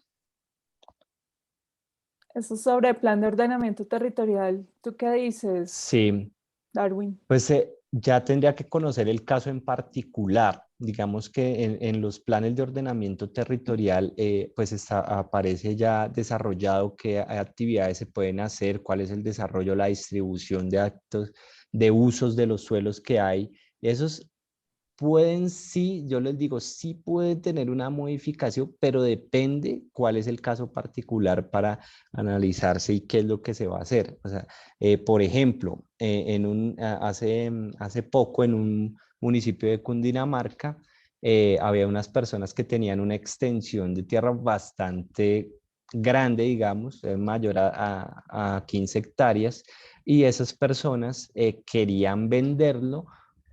Eso es sobre el plan de ordenamiento territorial. ¿Tú qué dices, Sí, Darwin? pues ya tendría que conocer el caso en particular. Digamos que en los planes de ordenamiento territorial, pues aparece ya desarrollado qué actividades se pueden hacer, cuál es el desarrollo, la distribución de actos, de usos de los suelos que hay. Esos pueden sí, yo les digo, sí pueden tener una modificación, pero depende cuál es el caso particular para analizarse y qué es lo que se va a hacer. O sea, por ejemplo, hace poco en un municipio de Cundinamarca, había unas personas que tenían una extensión de tierra bastante grande, digamos, mayor a 15 hectáreas, y esas personas querían venderlo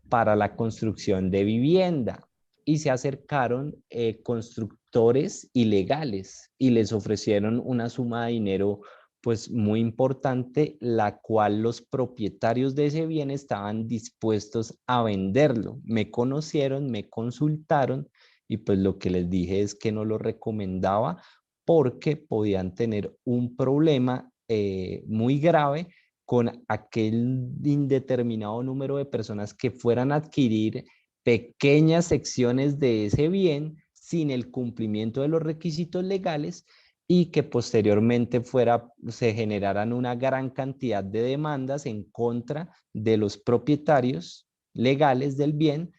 para la construcción de vivienda y se acercaron constructores ilegales y les ofrecieron una suma de dinero pues muy importante, la cual los propietarios de ese bien estaban dispuestos a venderlo. Me conocieron, me consultaron y pues lo que les dije es que no lo recomendaba porque podían tener un problema muy grave con aquel indeterminado número de personas que fueran a adquirir pequeñas secciones de ese bien sin el cumplimiento de los requisitos legales y que posteriormente se generaran una gran cantidad de demandas en contra de los propietarios legales del bien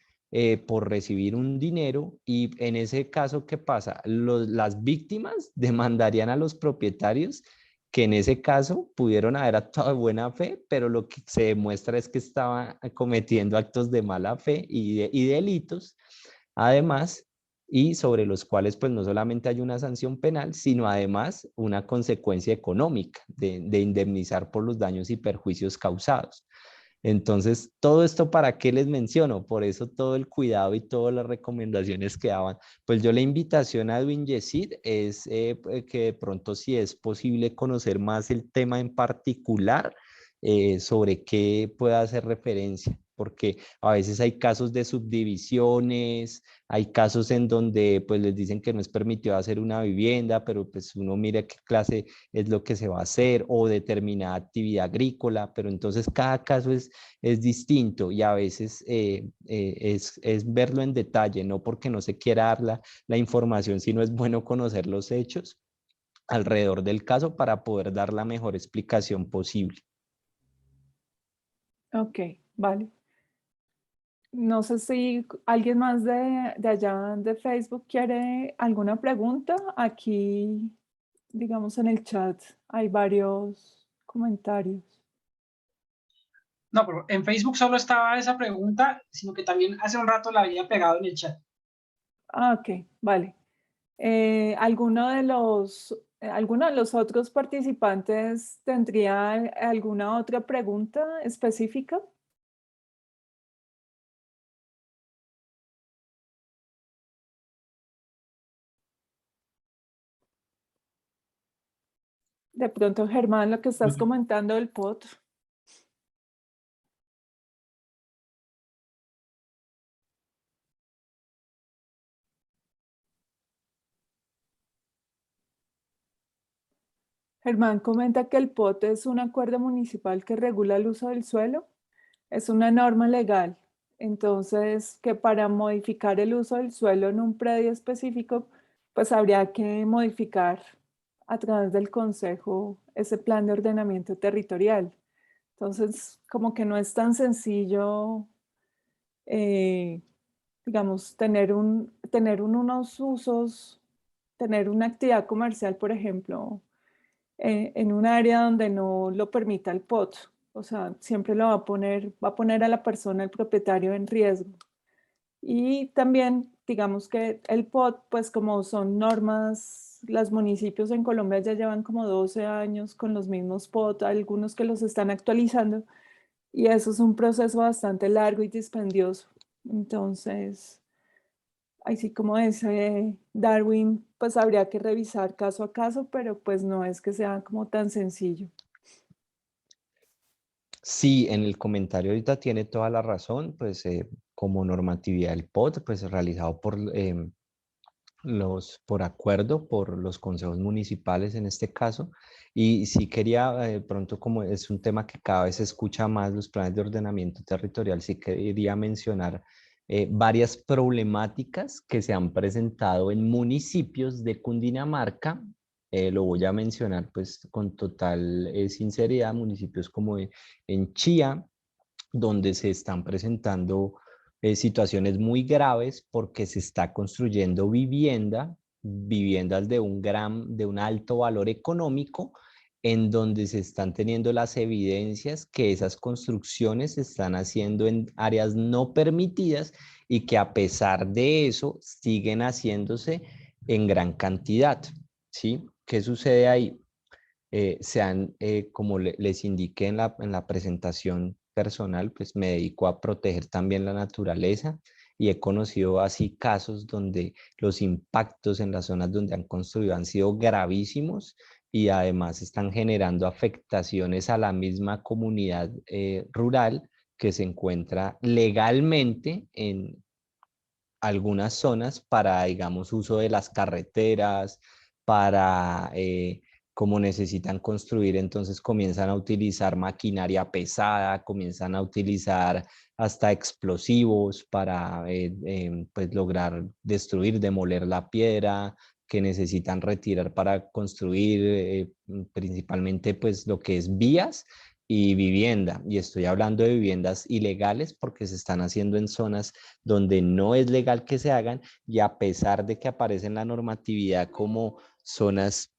por recibir un dinero, y en ese caso, ¿qué pasa? Las víctimas demandarían a los propietarios, que en ese caso pudieron haber actuado de buena fe, pero lo que se demuestra es que estaban cometiendo actos de mala fe y delitos, además, y sobre los cuales pues no solamente hay una sanción penal, sino además una consecuencia económica de indemnizar por los daños y perjuicios causados. Entonces, todo esto, ¿para qué les menciono? Por eso todo el cuidado y todas las recomendaciones que daban. Pues yo, la invitación a Edwin Yesid es que de pronto, si es posible, conocer más el tema en particular, sobre qué pueda hacer referencia, porque a veces hay casos de subdivisiones, hay casos en donde pues les dicen que no es permitido hacer una vivienda, pero pues uno mira qué clase es lo que se va a hacer, o determinada actividad agrícola, pero entonces cada caso es distinto, y a veces es verlo en detalle, no porque no se quiera dar la información, sino es bueno conocer los hechos alrededor del caso para poder dar la mejor explicación posible. Ok, vale. No sé si alguien más de allá de Facebook quiere alguna pregunta. Aquí, digamos, en el chat hay varios comentarios. No, pero en Facebook solo estaba esa pregunta, sino que también hace un rato la había pegado en el chat. Ah, ok, vale. ¿Alguno de los otros participantes tendría alguna otra pregunta específica? De pronto, Germán, lo que estás comentando del POT. Germán comenta que el POT es un acuerdo municipal que regula el uso del suelo. Es una norma legal. Entonces, que para modificar el uso del suelo en un predio específico, pues habría que modificar a través del consejo ese plan de ordenamiento territorial. Entonces, como que no es tan sencillo, eh, digamos, tener unos usos, tener una actividad comercial, por ejemplo, en un área donde no lo permita el POT. O sea, siempre lo va a poner a la persona, el propietario, en riesgo. Y también, digamos que el POT, pues como son normas, los municipios en Colombia ya llevan como 12 años con los mismos POT, algunos que los están actualizando, y eso es un proceso bastante largo y dispendioso. Entonces, así como dice Darwin, pues habría que revisar caso a caso, pero pues no es que sea como tan sencillo. Sí, en el comentario ahorita tiene toda la razón, pues como normatividad del POT, pues realizado por acuerdo, por los consejos municipales en este caso. Y sí quería, pronto, como es un tema que cada vez se escucha más, los planes de ordenamiento territorial, sí quería mencionar varias problemáticas que se han presentado en municipios de Cundinamarca. Lo voy a mencionar pues con total sinceridad, municipios como en Chía, donde se están presentando situaciones muy graves porque se está construyendo viviendas de un alto valor económico, en donde se están teniendo las evidencias que esas construcciones se están haciendo en áreas no permitidas y que a pesar de eso siguen haciéndose en gran cantidad, ¿sí? ¿Qué sucede ahí? Como les indiqué en la presentación personal, pues me dedico a proteger también la naturaleza y he conocido así casos donde los impactos en las zonas donde han construido han sido gravísimos y además están generando afectaciones a la misma comunidad rural que se encuentra legalmente en algunas zonas para, digamos, uso de las carreteras, para, como necesitan construir, entonces comienzan a utilizar maquinaria pesada, comienzan a utilizar hasta explosivos para pues lograr destruir, demoler la piedra que necesitan retirar para construir, principalmente pues lo que es vías y vivienda. Y estoy hablando de viviendas ilegales porque se están haciendo en zonas donde no es legal que se hagan, y a pesar de que aparece en la normatividad como zonas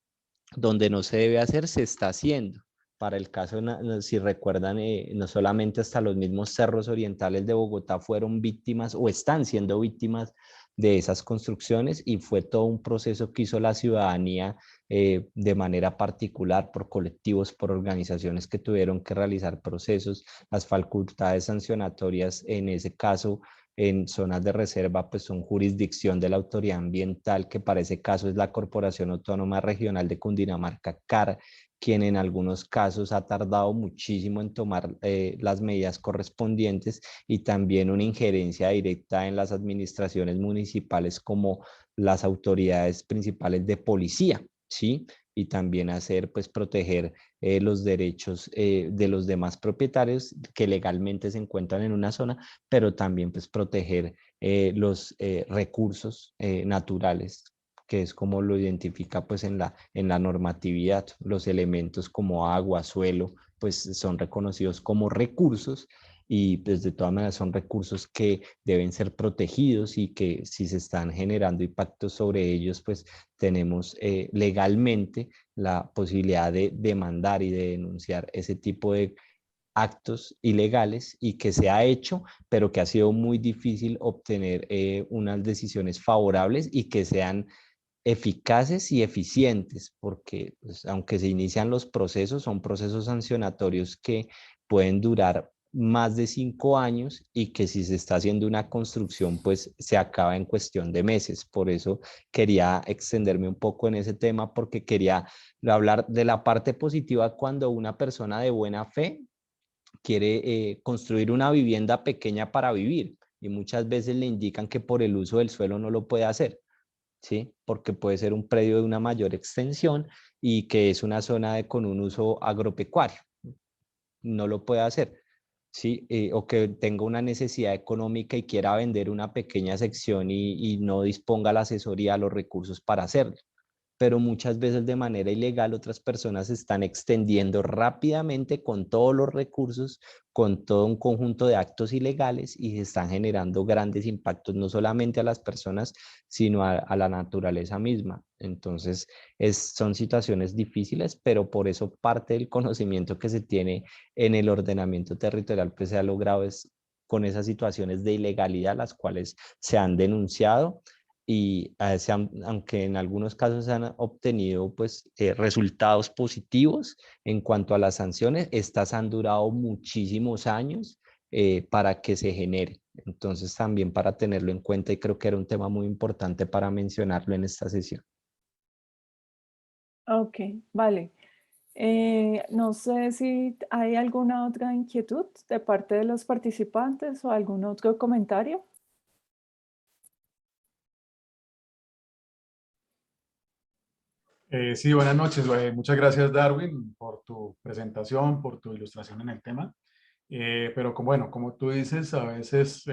donde no se debe hacer, se está haciendo. Para el caso, si recuerdan, no solamente hasta los mismos cerros orientales de Bogotá fueron víctimas o están siendo víctimas de esas construcciones, y fue todo un proceso que hizo la ciudadanía de manera particular, por colectivos, por organizaciones que tuvieron que realizar procesos. Las facultades sancionatorias en ese caso en zonas de reserva pues son jurisdicción de la autoridad ambiental, que para ese caso es la Corporación Autónoma Regional de Cundinamarca, CAR, quien en algunos casos ha tardado muchísimo en tomar las medidas correspondientes, y también una injerencia directa en las administraciones municipales como las autoridades principales de policía, ¿sí? Y también hacer, pues, proteger los derechos de los demás propietarios que legalmente se encuentran en una zona, pero también pues proteger los recursos naturales, que es como lo identifica pues en la normatividad. Los elementos como agua, suelo, pues son reconocidos como recursos, y pues de todas maneras son recursos que deben ser protegidos, y que si se están generando impactos sobre ellos, pues tenemos legalmente la posibilidad de demandar y de denunciar ese tipo de actos ilegales, y que se ha hecho, pero que ha sido muy difícil obtener unas decisiones favorables y que sean eficaces y eficientes, porque pues, aunque se inician los procesos, son procesos sancionatorios que pueden durar más de 5 años, y que si se está haciendo una construcción, pues se acaba en cuestión de meses. Por eso quería extenderme un poco en ese tema, porque quería hablar de la parte positiva cuando una persona de buena fe quiere construir una vivienda pequeña para vivir, y muchas veces le indican que por el uso del suelo no lo puede hacer, ¿sí? Porque puede ser un predio de una mayor extensión y que es una zona con un uso agropecuario, no lo puede hacer, ¿sí? O que tenga una necesidad económica y quiera vender una pequeña sección y no disponga la asesoría, los recursos para hacerlo. Pero muchas veces de manera ilegal otras personas se están extendiendo rápidamente con todos los recursos, con todo un conjunto de actos ilegales, y se están generando grandes impactos no solamente a las personas, sino a la naturaleza misma. Entonces, son situaciones difíciles, pero por eso parte del conocimiento que se tiene en el ordenamiento territorial pues se ha logrado es con esas situaciones de ilegalidad, las cuales se han denunciado, y aunque en algunos casos se han obtenido pues resultados positivos en cuanto a las sanciones, estas han durado muchísimos años para que se genere. Entonces también para tenerlo en cuenta, y creo que era un tema muy importante para mencionarlo en esta sesión. Ok, vale. No sé si hay alguna otra inquietud de parte de los participantes o algún otro comentario. Sí, buenas noches. Muchas gracias, Darwin, por tu presentación, por tu ilustración en el tema. Pero bueno, como tú dices, a veces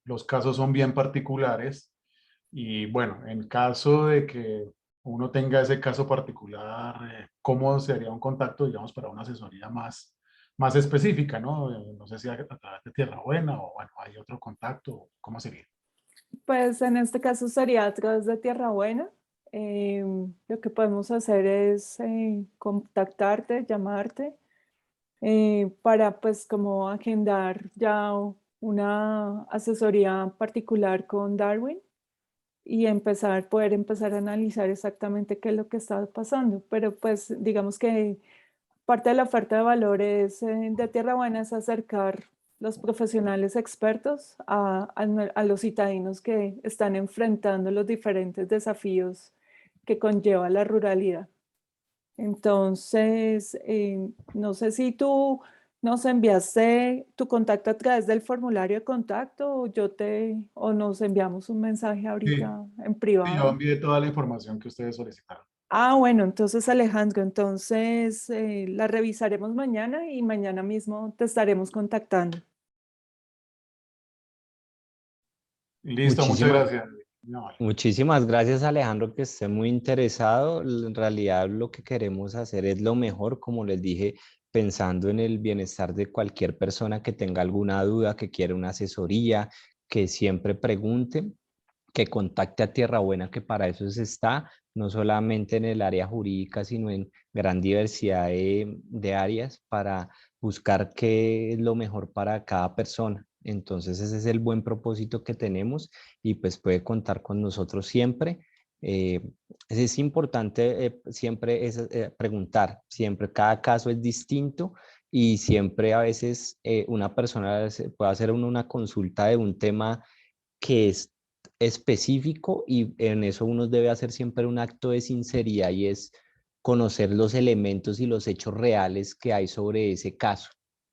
los casos son bien particulares, y bueno, en caso de que uno tenga ese caso particular, ¿cómo sería un contacto, digamos, para una asesoría más más específica, ¿no? No sé si a través de Tierra Buena o bueno, hay otro contacto, ¿cómo sería? Pues en este caso sería a través de Tierra Buena. Lo que podemos hacer es contactarte, llamarte, para pues como agendar ya una asesoría particular con Darwin y poder empezar a analizar exactamente qué es lo que está pasando. Pero pues digamos que parte de la oferta de valores de Tierra Buena es acercar los profesionales expertos a los citadinos que están enfrentando los diferentes desafíos que conlleva la ruralidad. Entonces, no sé si tú nos enviaste tu contacto a través del formulario de contacto o nos enviamos un mensaje Sí, ahorita en sí, yo privado. envié toda la información que ustedes solicitaron. Ah, bueno, entonces Alejandro, entonces la revisaremos mañana y mañana mismo te estaremos contactando. Listo, muchas Muchísimas, gracias. No, vale. muchísimas gracias, Alejandro, que esté muy interesado. En realidad lo que queremos hacer es lo mejor, como les dije, pensando en el bienestar de cualquier persona que tenga alguna duda, que quiera una asesoría, que siempre pregunte, que contacte a Tierra Buena, que para eso se está, no solamente en el área jurídica, sino en gran diversidad de áreas para buscar qué es lo mejor para cada persona. Entonces ese es el buen propósito que tenemos y pues puede contar con nosotros siempre. Eh, es importante siempre preguntar, siempre cada caso es distinto y siempre a veces una persona puede hacer una consulta de un tema que es específico y en eso uno debe hacer siempre un acto de sinceridad y es conocer los elementos y los hechos reales que hay sobre ese caso.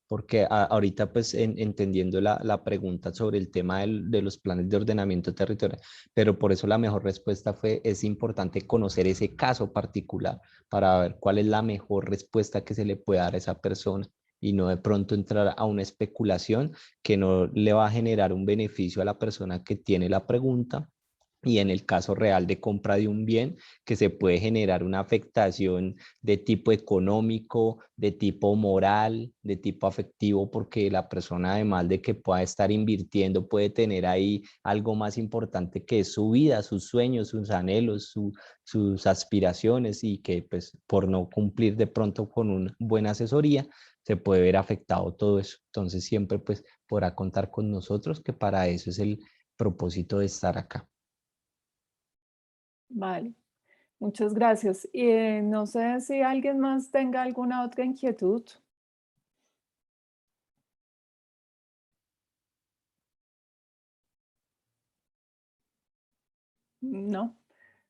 Porque ahorita pues entendiendo la pregunta sobre el tema de los planes de ordenamiento territorial, pero por eso la mejor respuesta fue, es importante conocer ese caso particular para ver cuál es la mejor respuesta que se le puede dar a esa persona y no de pronto entrar a una especulación que no le va a generar un beneficio a la persona que tiene la pregunta y en el caso real de compra de un bien, que se puede generar una afectación de tipo económico, de tipo moral, de tipo afectivo, porque la persona además de que pueda estar invirtiendo, puede tener ahí algo más importante que es su vida, sus sueños, sus anhelos, sus aspiraciones y que pues por no cumplir de pronto con una buena asesoría, se puede ver afectado todo eso. Entonces siempre pues podrá contar con nosotros, que para eso es el propósito de estar acá. Vale, muchas gracias. Y no sé si alguien más tenga alguna otra inquietud. No.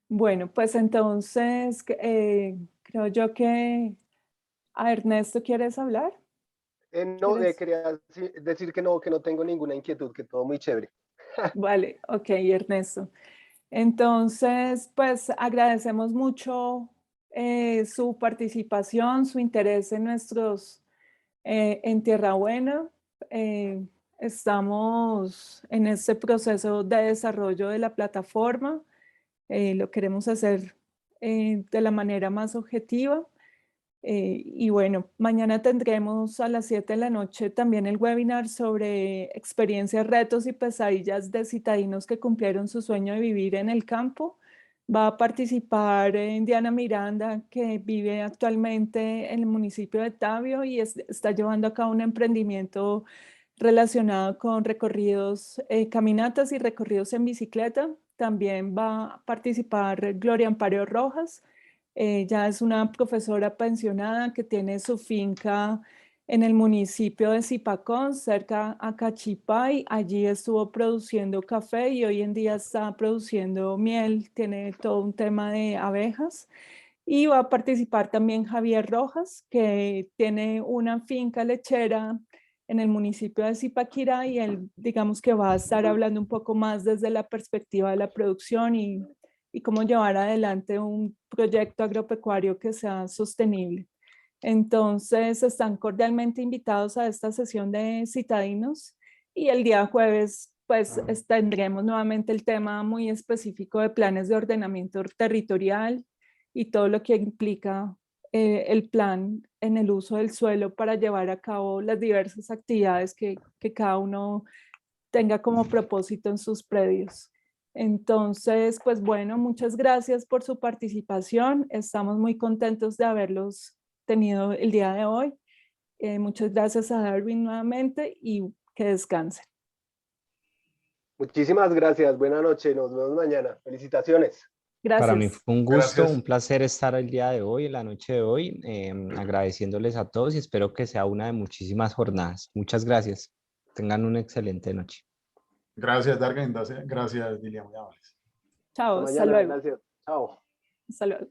Bueno, pues entonces creo yo que a Ernesto, ¿quieres hablar? No, ¿Quieres? quería decir que no tengo ninguna inquietud, que todo muy chévere. Vale, ok, Ernesto. Entonces, pues agradecemos mucho su participación, su interés en en Tierra Buena. Eh, Estamos en este proceso de desarrollo de la plataforma. Lo queremos hacer de la manera más objetiva. Y bueno, mañana tendremos a las 7 de la noche también el webinar sobre experiencias, retos y pesadillas de citadinos que cumplieron su sueño de vivir en el campo. Va a participar Diana Miranda, que vive actualmente en el municipio de Tabio y está llevando a cabo un emprendimiento relacionado con recorridos, caminatas y recorridos en bicicleta. También va a participar Gloria Amparo Rojas. Ella es una profesora pensionada que tiene su finca en el municipio de Zipacón, cerca a Cachipay. Allí estuvo produciendo café y hoy en día está produciendo miel. Tiene todo un tema de abejas. Y va a participar también Javier Rojas, que tiene una finca lechera en el municipio de Zipaquirá y él, digamos que va a estar hablando un poco más desde la perspectiva de la producción y cómo llevar adelante un proyecto agropecuario que sea sostenible. Entonces, están cordialmente invitados a esta sesión de citadinos y el día jueves, pues, tendremos nuevamente el tema muy específico de planes de ordenamiento territorial y todo lo que implica el plan en el uso del suelo para llevar a cabo las diversas actividades que cada uno tenga como propósito en sus predios. Entonces, pues bueno, muchas gracias por su participación. Estamos muy contentos de haberlos tenido el día de hoy. Muchas gracias a Darwin nuevamente y que descansen. Muchísimas gracias. Buenas noches. Nos vemos mañana. Felicitaciones. Para mí Gracias. fue un gusto, Gracias. un placer estar el día de hoy, la noche de hoy, agradeciéndoles a todos y espero que sea una de muchísimas jornadas. Muchas gracias. Tengan una excelente noche. Gracias, Dargen. Gracias, Lilia. Muy amables. Chao, Hasta hasta mañana. luego. Gracias. Chao. Hasta luego.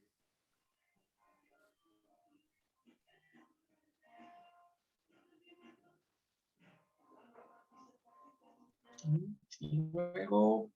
Y luego